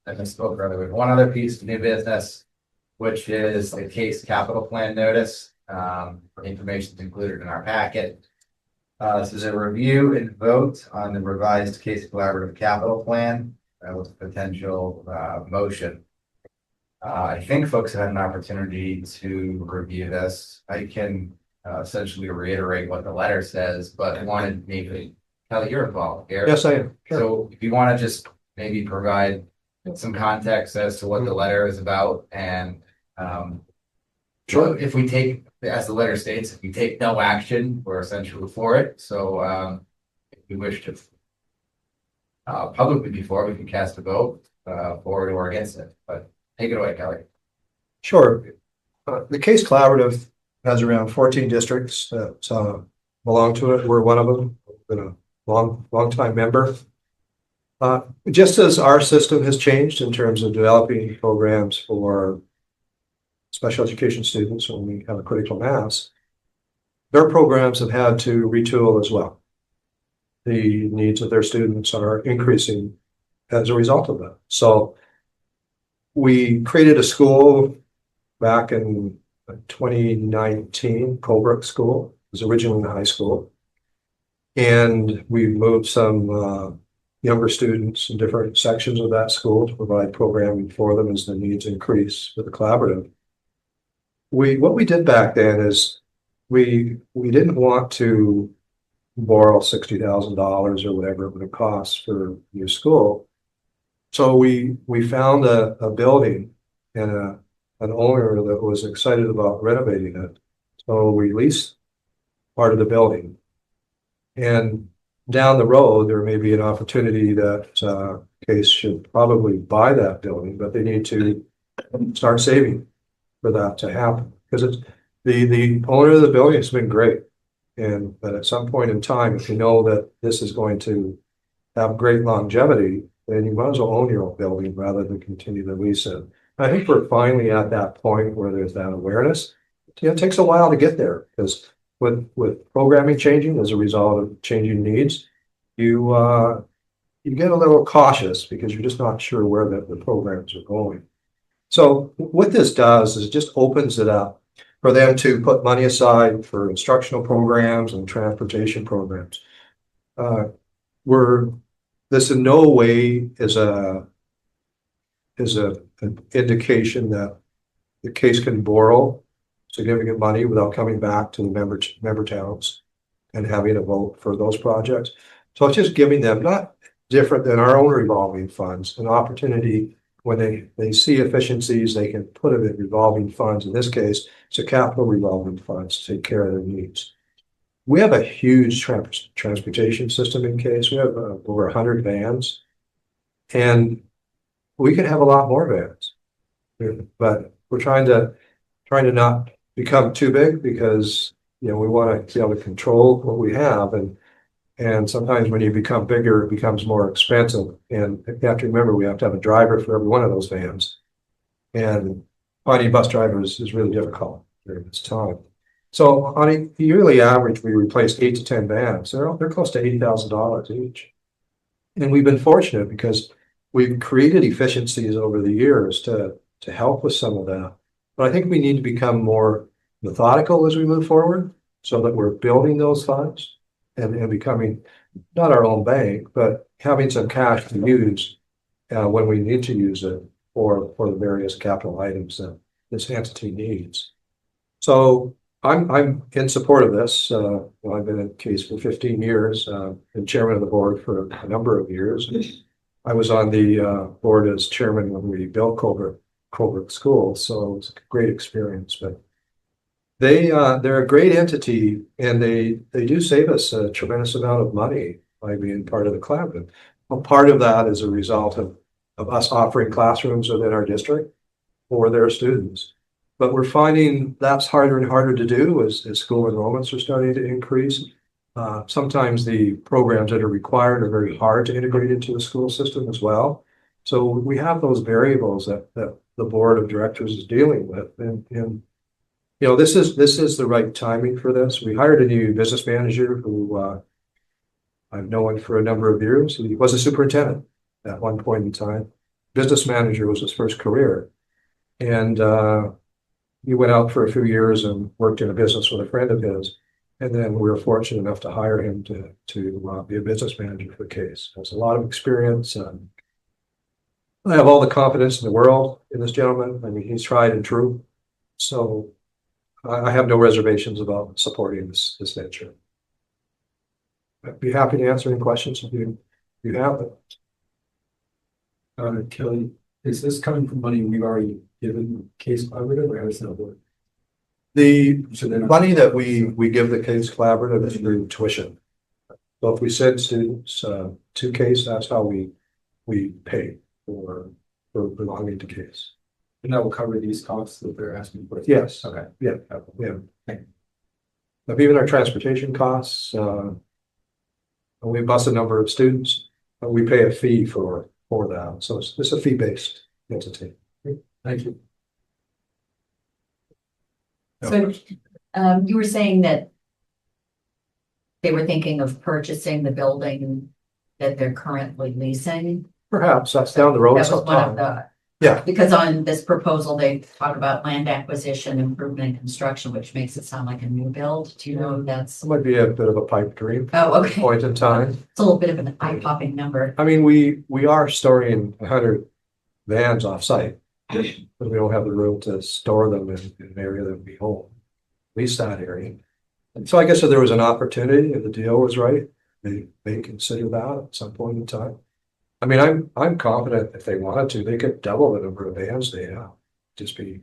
as I spoke earlier, we have one other piece of new business, which is the case capital plan notice. Information is included in our packet. This is a review and vote on the revised case collaborative capital plan with potential motion. I think folks have had an opportunity to review this. I can essentially reiterate what the letter says, but wanted maybe Kelly, you're involved here. Yes, I am. Sure. So if you want to just maybe provide some context as to what the letter is about and Sure. if we take, as the letter states, if we take no action, we're essentially for it. So if we wish to publicly before, we can cast a vote for it or against it, but take it away, Kelly. Sure. The case collaborative has around 14 districts that belong to it. We're one of them. Been a long time member. Just as our system has changed in terms of developing programs for special education students when we have a critical mass, their programs have had to retool as well. The needs of their students are increasing as a result of that. So we created a school back in 2019, Colebrook School. It was originally a high school. And we moved some younger students in different sections of that school to provide programming for them as the needs increase with the collaborative. What we did back then is we didn't want to borrow $60,000 or whatever it would have cost for a new school. So we found a building and an owner that was excited about renovating it. So we leased part of the building. And down the road, there may be an opportunity that Case should probably buy that building, but they need to start saving for that to happen. Because it's the owner of the building has been great. But at some point in time, if you know that this is going to have great longevity, then you might as well own your own building rather than continue to lease it. I think we're finally at that point where there's that awareness. It takes a while to get there because with programming changing as a result of changing needs, you get a little cautious because you're just not sure where the programs are going. So what this does is it just opens it up for them to put money aside for instructional programs and transportation programs. This in no way is an indication that the Case can borrow significant money without coming back to the member towns and having a vote for those projects. So it's just giving them, not different than our own revolving funds, an opportunity when they see efficiencies, they can put it in revolving funds. In this case, it's a capital revolving funds to take care of their needs. We have a huge transportation system in Case. We have over 100 vans, and we could have a lot more vans, but we're trying to not become too big because we want to be able to control what we have, and sometimes when you become bigger, it becomes more expensive. And you have to remember we have to have a driver for every one of those vans, and finding bus drivers is really difficult during this time. So on a yearly average, we replace 8 to 10 vans. They're close to $80,000 each. And we've been fortunate because we've created efficiencies over the years to help with some of that. But I think we need to become more methodical as we move forward so that we're building those funds and becoming not our own bank, but having some cash to use when we need to use it for the various capital items this entity needs. So I'm in support of this. I've been in Case for 15 years, been chairman of the board for a number of years. I was on the board as chairman when we built Colbert School, so it's a great experience. But they're a great entity, and they do save us a tremendous amount of money by being part of the collaborative. Well, part of that is a result of us offering classrooms within our district for their students. But we're finding that's harder and harder to do as school enrollments are starting to increase. Sometimes the programs that are required are very hard to integrate into the school system as well. So we have those variables that the board of directors is dealing with. And you know, this is the right timing for this. We hired a new business manager who I've known for a number of years. He was a superintendent at one point in time. Business manager was his first career. And he went out for a few years and worked in a business with a friend of his. And then we were fortunate enough to hire him to be a business manager for the Case. Has a lot of experience. I have all the confidence in the world in this gentleman. I mean, he's tried and true. So I have no reservations about supporting this venture. I'd be happy to answer any questions if you have them. Kelly, is this coming from money we've already given Case Collaborative, or how does that work? The So they're not- money that we give the Case Collaborative is through tuition. So if we send students to Case, that's how we pay for belonging to Case. And that will cover these costs that they're asking for? Yes. Okay. Yeah. But even our transportation costs, we bus a number of students, but we pay a fee for that. So it's a fee-based entity. Thank you. So, you were saying that they were thinking of purchasing the building that they're currently leasing? Perhaps that's down the road That was one of sometime. the. Yeah. Because on this proposal, they talk about land acquisition, improvement and construction, which makes it sound like a new build. Do you know if that's? It might be a bit of a pipe dream Oh, okay. point in time. It's a little bit of an eye-popping number. I mean, we are storing 100 vans off-site, but we don't have the room to store them in an area that we own, at least that area. And so I guess if there was an opportunity, if the deal was right, they may consider that at some point in time. I mean, I'm confident if they wanted to, they could double the number of vans they have. Just be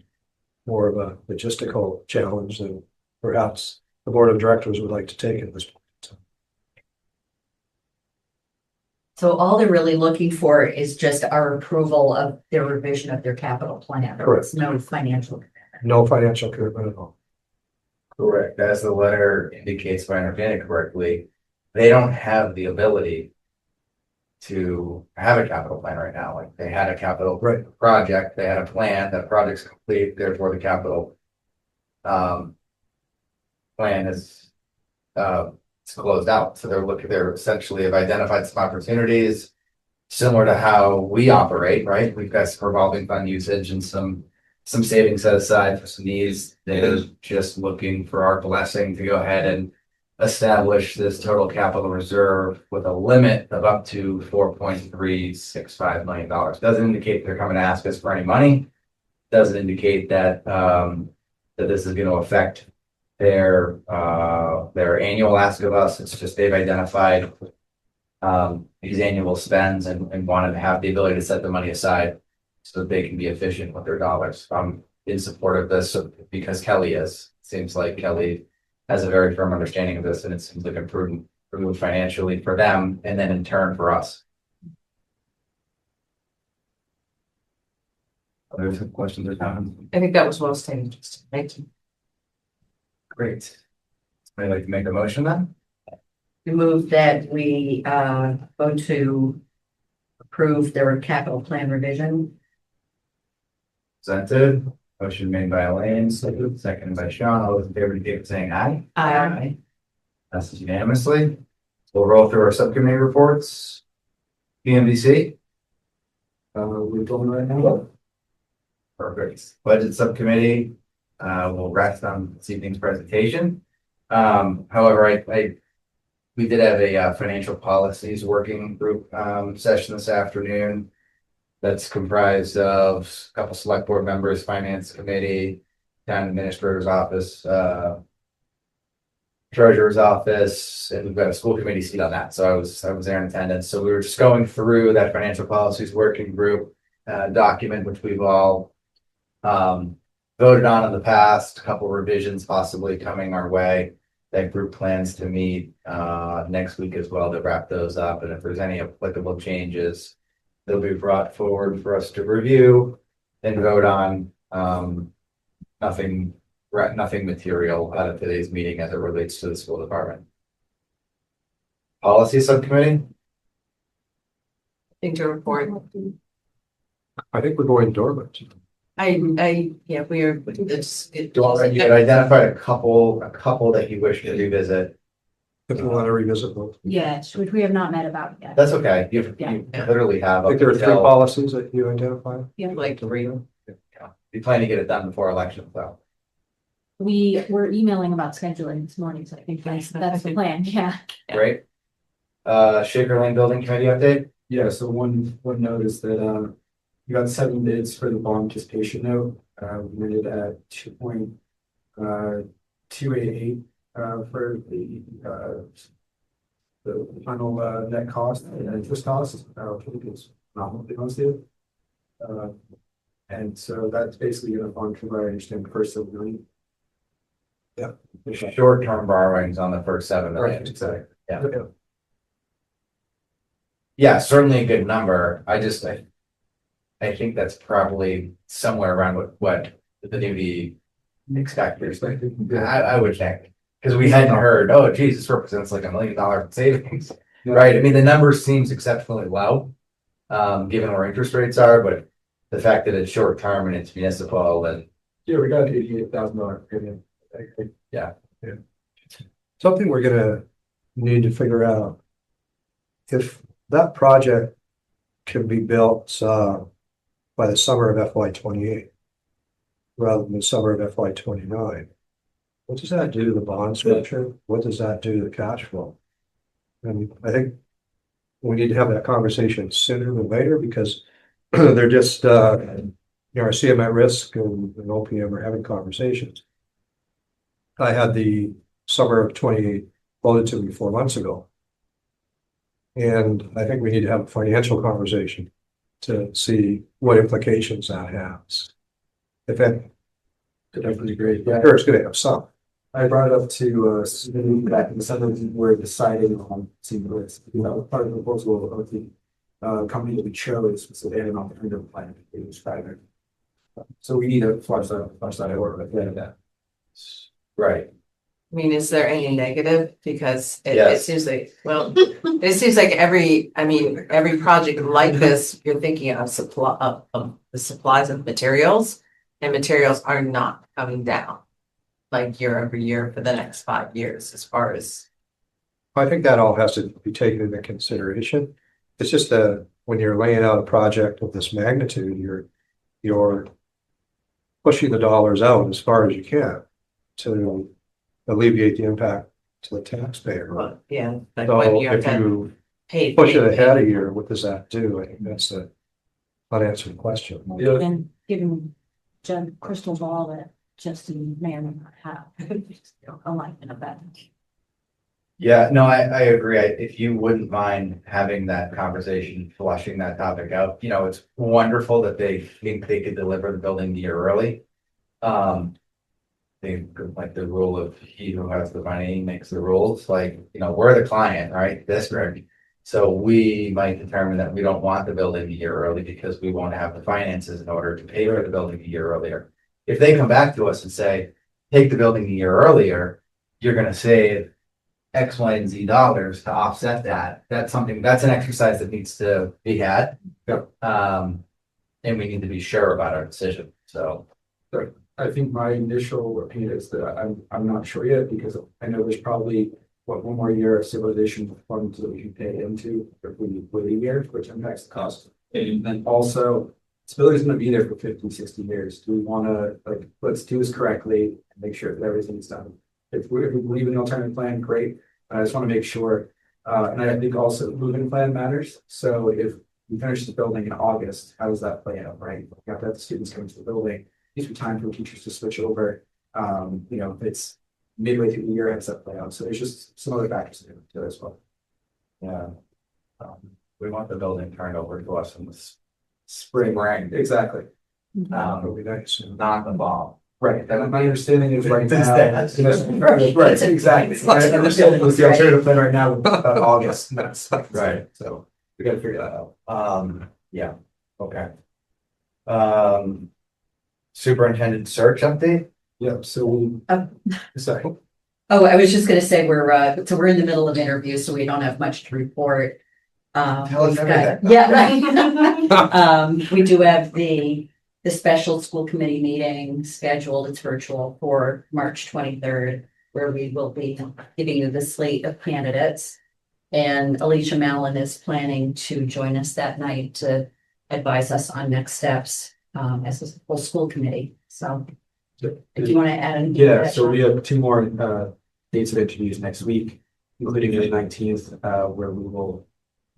more of a logistical challenge than perhaps the board of directors would like to take at this point. So all they're really looking for is just our approval of their revision of their capital plan. There was no financial commitment. No financial commitment at all. Correct. As the letter indicates, if I understand it correctly, they don't have the ability to have a capital plan right now. Like they had a capital Right. project, they had a plan, that project's complete, therefore the capital plan is it's closed out. So they're essentially have identified some opportunities similar to how we operate, right? We've got some revolving fund usage and some savings set aside for some needs. They're just looking for our blessing to go ahead and establish this total capital reserve with a limit of up to $4.365 million. Doesn't indicate they're coming to ask us for any money. Doesn't indicate that that this is going to affect their annual ask of us. It's just they've identified these annual spends and wanted to have the ability to set the money aside so that they can be efficient with their dollars. I'm in support of this because Kelly is. Seems like Kelly has a very firm understanding of this, and it seems like a prudent move financially for them, and then in turn for us. Other questions or comments? I think that was well stated. Thank you. Great. I'd like to make a motion then. We move that we vote to approve their capital plan revision. Presented. Motion made by Elaine, seconded by Sean. All those in favor indicate by saying aye. Aye. Passes unanimously. We'll roll through our subcommittee reports. PMBC. We're going right now. Perfect. Budget subcommittee will rest on this evening's presentation. However, we did have a financial policies working group session this afternoon. that's comprised of a couple select board members, finance committee, town administrator's office, treasurer's office, and we've got a school committee seat on that. So I was there in attendance. So we were just going through that financial policies working group document, which we've all voted on in the past, a couple revisions possibly coming our way. That group plans to meet next week as well to wrap those up. And if there's any applicable changes, they'll be brought forward for us to review and vote on. Nothing material out of today's meeting as it relates to the school department. Policy subcommittee? Thing to report. I think we're going dormant. Yeah, we are, You had identified a couple that you wish to revisit. If you want to revisit those. Yes, which we have not met about yet. That's okay. You literally have. I think there are 3 until- policies that you identified. like three. We plan to get it done before election, so. We were emailing about scheduling this morning, so I think that's the plan, yeah. Great. Shaker Lane Building Committee update? Yeah, so one note is that, we got 7 bids for the bond anticipation note. We did it at 2.288 for the final net cost and interest cost, which I think is nominal, to be honest with you. And so that's basically gonna fund from what I understand, the first $7 million. Yeah. Short-term borrowings on the first 7 million, Right. so, yeah. Yeah, certainly a good number. I think that's probably somewhere around what the newbie expected. I would think, because we hadn't heard, oh geez, this represents like $1 million in savings, right? I mean, the number seems exceptionally low, given where interest rates are, but the fact that it's short term and it's municipal and. Yeah, we got an $88,000 premium. Yeah. Something we're gonna need to figure out. If that project can be built by the summer of FY 28 rather than the summer of FY 29, what does that do to the bond structure? What does that do to the cash flow? And I think we need to have that conversation sooner than later because they're just our CM at risk and OPM are having conversations. I had the summer of 28 voted to me 4 months ago. And I think we need to have a financial conversation to see what implications that has. If that, Definitely great. I'm Yeah, sure it's gonna have some. I brought it up to Sue back in December. We're deciding on seeing this. Part of the proposal of the company that we chose was that they had an alternative plan. It was private. So we need to flush that over. But yeah, Right. I mean, is there any negative? Because it Yes. seems like, well, it seems like every project like this, you're thinking of the supplies of materials. And materials are not coming down like year over year for the next 5 years as far as. I think that all has to be taken into consideration. It's just that when you're laying out a project of this magnitude, you're pushing the dollars out as far as you can to alleviate the impact to the taxpayer. Well, yeah, like So when you're if you paid. push it ahead a year, what does that do? I think that's the unanswered question. Yeah. And given Jen crystal ball that Justin may or may not have. Alignment of that. Yeah, no, I agree. If you wouldn't mind having that conversation, flushing that topic out, it's wonderful that they think they could deliver the building a year early. They like the rule of he who has the money makes the rules, we're the client, right? District. So we might determine that we don't want the building a year early because we won't have the finances in order to pay for the building a year earlier. If they come back to us and say, take the building a year earlier, you're gonna save X, Y, and Z dollars to offset that. That's an exercise that needs to be had. Yep. And we need to be sure about our decision, so. I think my initial opinion is that I'm not sure yet because I know there's probably one more year of civilization funds that we can pay into if we wait a year, which impacts the cost. And then also, this building's gonna be there for 50, 60 years. Do we wanna, let's do this correctly and make sure that everything's done? If we believe in the alternative plan, great. I just wanna make sure, and I think also moving plan matters. So if we finished the building in August, how does that play out, right? You have to have the students come to the building, needs to be time for teachers to switch over. You know, if it's midway through the year, how does that play out? So there's just some other factors to it as well. Yeah. We want the building turned over to us in the Spring, spring, exactly. That would be nice. not the fall. Right, and my understanding is right It's now. that. Right, exactly. It's not- I understand what's the alternative plan right now, August, and that's. Right. So we gotta figure that out. Yeah, okay. Superintendent search update? Yeah, so we. Oh. Sorry. Oh, I was just gonna say, we're in the middle of interviews, so we don't have much to report. Tell us We've got- everything. Yeah, right. We do have the special school committee meeting scheduled. It's virtual for March 23rd, where we will be giving you the slate of candidates. And Alicia Mallon is planning to join us that night to advise us on next steps as a full school committee. So if you want to add anything. to Yeah, that, so we Sean. have two more dates of interviews next week, including the 19th, where we will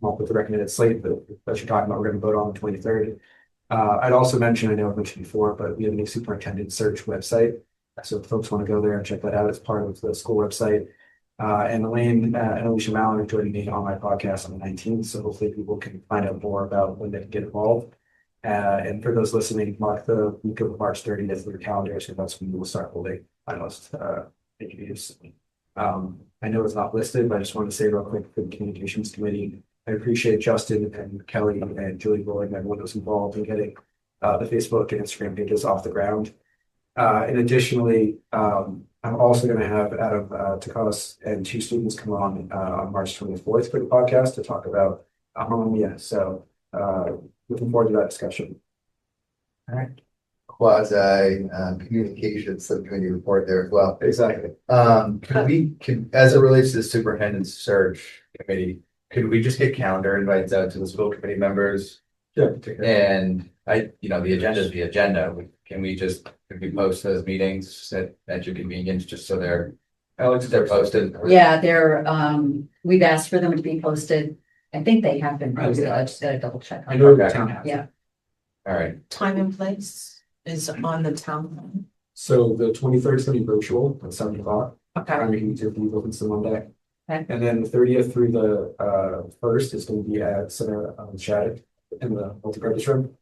come up with the recommended slate that you're talking about. We're gonna vote on the 23rd. I'd also mention, I know I've mentioned before, but we have a new superintendent search website. So if folks want to go there and check that out, it's part of the school website. And Elaine and Alicia Mallon are joining me on my podcast on the 19th, so hopefully people can find out more about when they can get involved. And for those listening, mark the week of March 30th with your calendars, and that's when we will start holding finalist interviews. I know it's not listed, but I just wanted to say real quick for the communications committee, I appreciate Justin and Kelly and Julie Rowling and everyone who's involved in getting the Facebook and Instagram pages off the ground. And additionally, I'm also going to have Adam Takos and two students come on March 24th for the podcast to talk about so looking forward to that discussion. All right. Quasi communications subcommittee report there as well. Exactly. As it relates to the superintendent search committee, could we just get calendar invites out to the school committee members? Yeah. And the agenda is the agenda. Can we post those meetings at your convenience, just so they're posted? Yeah, we've asked for them to be posted. I think they have been posted. I just gotta double check. I know Okay. the town has. Yeah. All right, Time and place is on the town. So the 23rd is going to be virtual at 7 o'clock. Okay, Our meeting is open to Monday. Okay. And then the 30th through the 1st is going to be at Center Shattuck in the multi-purpose room.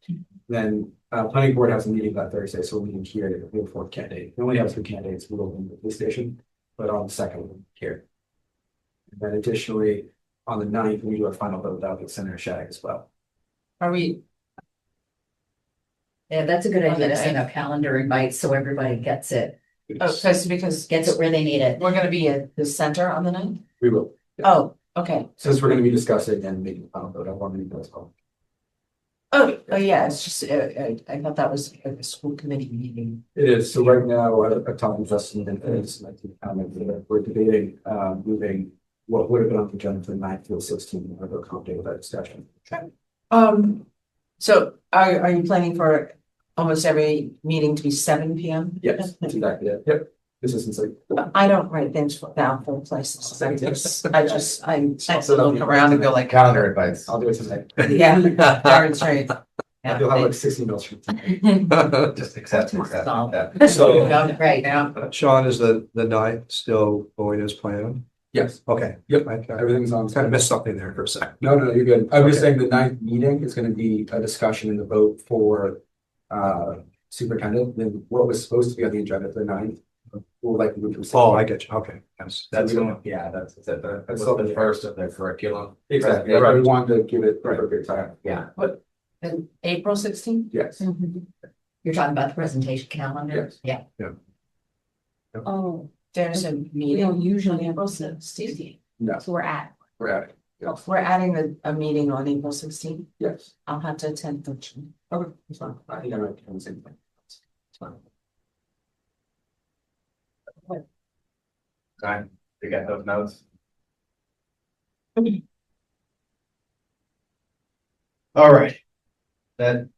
Then planning board has a meeting that Thursday, so we'll meet here. We have 4 candidates. We only have 3 candidates. We'll open the police station, but on the 2nd here. And then additionally, on the 9th, we do our final vote out at Center Shattuck as well. are we, Yeah, that's a good idea to Okay. send out calendar invites so everybody gets it because gets it where they need it. we're gonna be at the center on the ninth? We will. Oh, okay. Since we're going to be discussing and making the final vote, I want to meet as well. Oh, yeah, it's just, I thought that was a school committee meeting. It is, so right now, I talked with Justin and we're debating moving what would have been on the agenda for 9th to 16th, or to accommodate with that discussion. So are you planning for almost every meeting to be 7 p.m.? Yes, that's exactly it. Yep. This is insane. I don't write things down for places. I Also, look around and go like, calendar invites. I'll do it tonight. yeah, darn straight. You'll have like 60 emails from me. Just accept. Yeah. So, Right now. Sean, is the night still going as planned? yes, Okay. Yep. I everything's on. kind of missed something there for a second. No, you're good. I was just Okay. saying the 9th meeting is going to be a discussion and the vote for superintendent. Then what was supposed to be on the agenda for the 9th will likely move to. Oh, I get you. Okay. Yes. That's the first of their curriculum. Exactly. Right. We wanted to give it appropriate time. Yeah. But And April 16th? yes, You're talking about the presentation calendar? Yes. Yeah. Oh, there's a meeting. don't usually- April 16th. no, So we're at. we're at it. Yes. We're adding a meeting on April 16th. Yes. I'll have to attend virtually. Okay, it's fine. I think I might be doing the same thing. It's fine. Time to get those notes. All right. That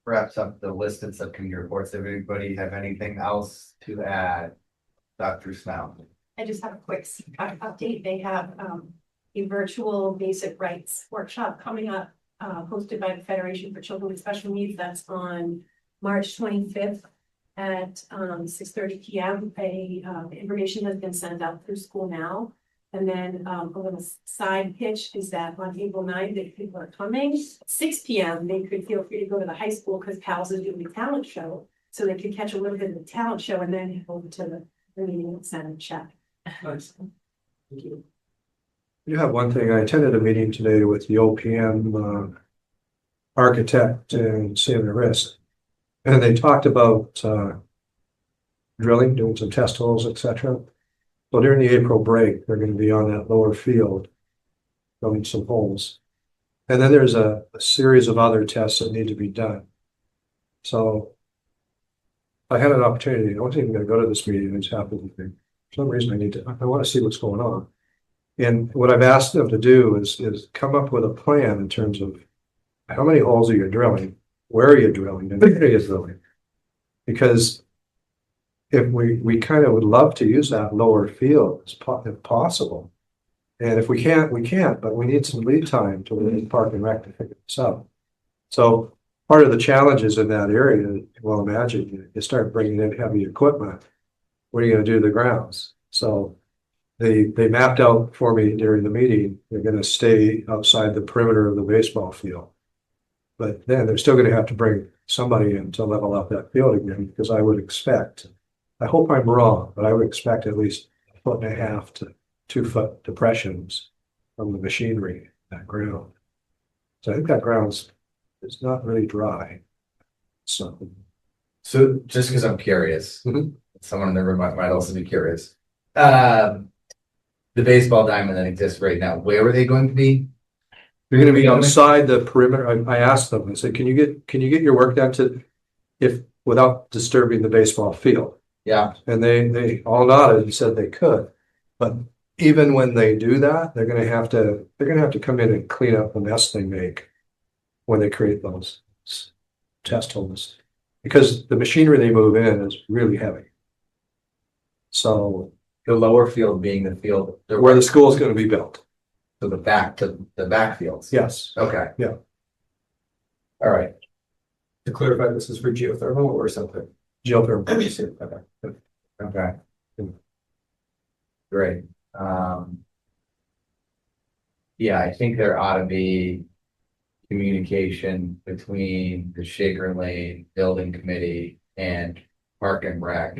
wraps up the list of subcommittee reports. Does anybody have anything else to add? Dr. Snell? I just have a quick update. They have a virtual basic rights workshop coming up hosted by the Federation for Children with Special Needs. That's on March 25th at 6:30 p.m. Information has been sent out through School Now. And then a little side pitch is that on April 9th, if people are coming, 6 p.m., they could feel free to go to the high school because Pals is doing a talent show. So they could catch a little bit of the talent show and then head over to the meeting at Center Chat. Nice. Thank you. You have one thing, I attended a meeting today with the OPM architect and Sandra Risk. And they talked about drilling, doing some test holes, etc. So during the April break, they're going to be on that lower field, drilling some holes. And then there's a series of other tests that need to be done. So I had an opportunity, I wasn't even going to go to this meeting, it just happened to me. For some reason I want to see what's going on. And what I've asked them to do is come up with a plan in terms of how many holes are you drilling, where are you drilling, and where are you drilling? Because if we kind of would love to use that lower field if possible. And if we can't, we can't, but we need some lead time to really Park and Rec to figure this out. So part of the challenges in that area, well, imagine you start bringing in heavy equipment. What are you going to do to the grounds? So they mapped out for me during the meeting, they're going to stay outside the perimeter of the baseball field. But then they're still going to have to bring somebody in to level up that field again, because I would expect, I hope I'm wrong, but I would expect at least 1.5 to 2 foot depressions from the machinery in that ground. So I think that ground's it's not really dry. So just because I'm curious, Mhm. someone in the room might also be curious. The baseball diamond that exists right now, where are they going to be? you're going to be outside the perimeter. I asked them, I said, can you get your work done without disturbing the baseball field? Yeah, And they all nodded and said they could. But even when they do that, they're gonna have to come in and clean up the mess they make when they create those test holes. Because the machinery they move in is really heavy. So the lower field being the field where the school is gonna be built. to the backfields. Yes. Okay. Yeah. All right. To clarify, this is for geothermal or something? Geothermal. Okay. Great. Yeah, I think there ought to be communication between the Shaker Lane Building Committee and Park and Rec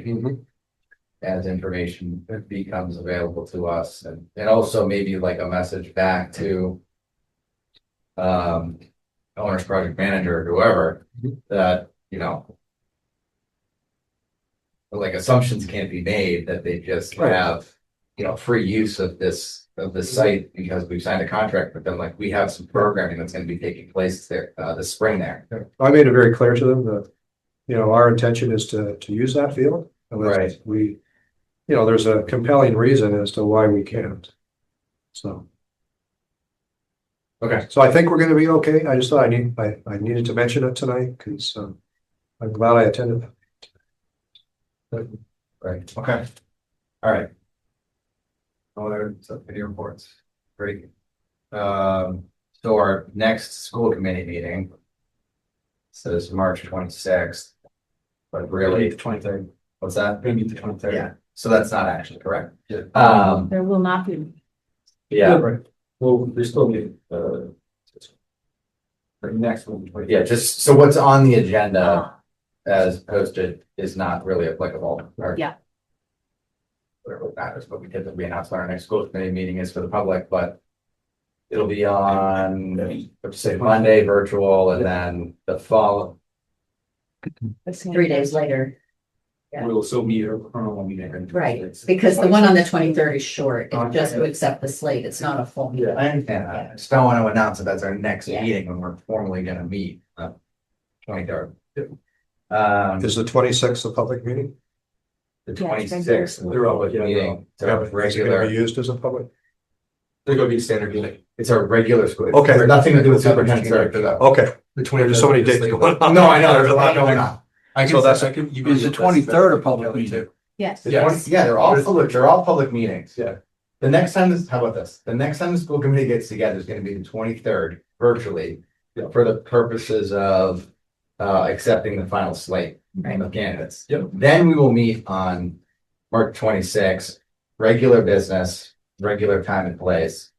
as information becomes available to us, and also maybe like a message back to owner's project manager or whoever that, like assumptions can't be made that they just Right. have, free use of this site because we've signed a contract with them. Like we have some programming that's going to be taking place there this spring there. I made it very clear to them that, our intention is to use that field. Unless Right. we, there's a compelling reason as to why we can't. So. Okay. So I think we're gonna be okay. I just thought I needed to mention it tonight because I'm glad I attended. Right. Okay. All right. Other subcommittee reports. Great. So our next school committee meeting says March 26th, but really The 23rd. what's that? Gonna meet the 23rd. Yeah. So that's not actually correct. Yeah. There will not be. Yeah. Right. Well, there's still the next one. Yeah. Just so what's on the agenda Uh, as posted is not really applicable. or Yeah. Whatever matters, but we typically announce when our next school committee meeting is for the public, but it'll be on, let's say Monday virtual and then the fall. 3 days later. Yeah. We'll still meet or normal meeting. Right, because the one on the 23rd is short. It's just to accept the slate. It's not a full meeting. I understand that. I just don't want to announce it as our next Yeah. meeting when we're formally gonna meet. 23rd. Is the 26th a public meeting? The Yeah, it's 26th. They're all, yeah, Meeting, it's Yeah, our but is it gonna regular, be used as a public? They're gonna be standard meeting. it's our regular school. It's Okay. Nothing to do with superintendent search. Okay, The there's so many dates going on. No, I know, there's a lot going on. I So that's- Is the 23rd a public meeting? Yes. Yes. Yeah, they're all public meetings. Yeah. How about this? The next time the school committee gets together is gonna be the 23rd virtually. for the purposes of accepting the final slate of candidates. Yep. Then we will meet on March 26th, regular business, regular time and place.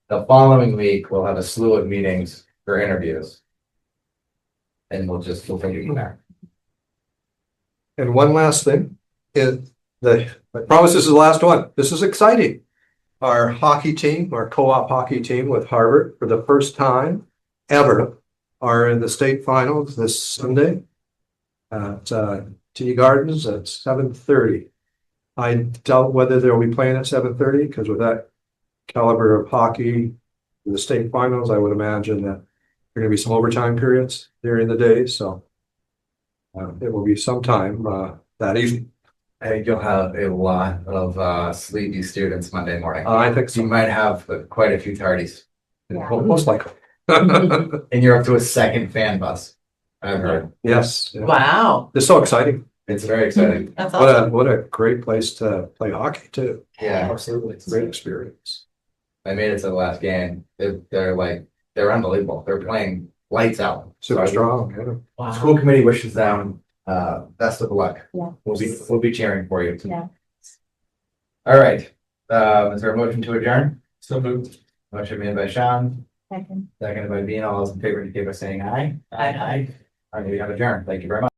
The following week, we'll have a slew of meetings for interviews. And we'll take it from there. And one last thing, I promise this is the last one. This is exciting. Our hockey team, our co-op hockey team with Harvard, for the first time ever, are in the state finals this Sunday at T Gardens at 7:30. I doubt whether they'll be playing at 7:30 because with that caliber of hockey in the state finals, I would imagine that there are going to be some overtime periods during the day. So it will be sometime that evening. I think you'll have a lot of sleepy students Monday morning. I think You so. might have quite a few tardies. Yeah. Most likely. And you're up to a second fan bus. I've heard. Yes. Yeah. Wow, It's so exciting. It's very exciting. that's awesome. What a great place to play hockey too. Yeah. Absolutely. It's a great experience. I made it to the last game. They're unbelievable. They're playing lights out. Super So strong. Yeah. Wow. School committee wishes them best of luck. Yeah. We'll be cheering for you. Yeah. All right. Is there a motion to adjourn? So moved. Motion made by Sean, Second. seconded by Bean. All those in favor indicate by saying aye. Aye. All right, we have adjourned. Thank you very much.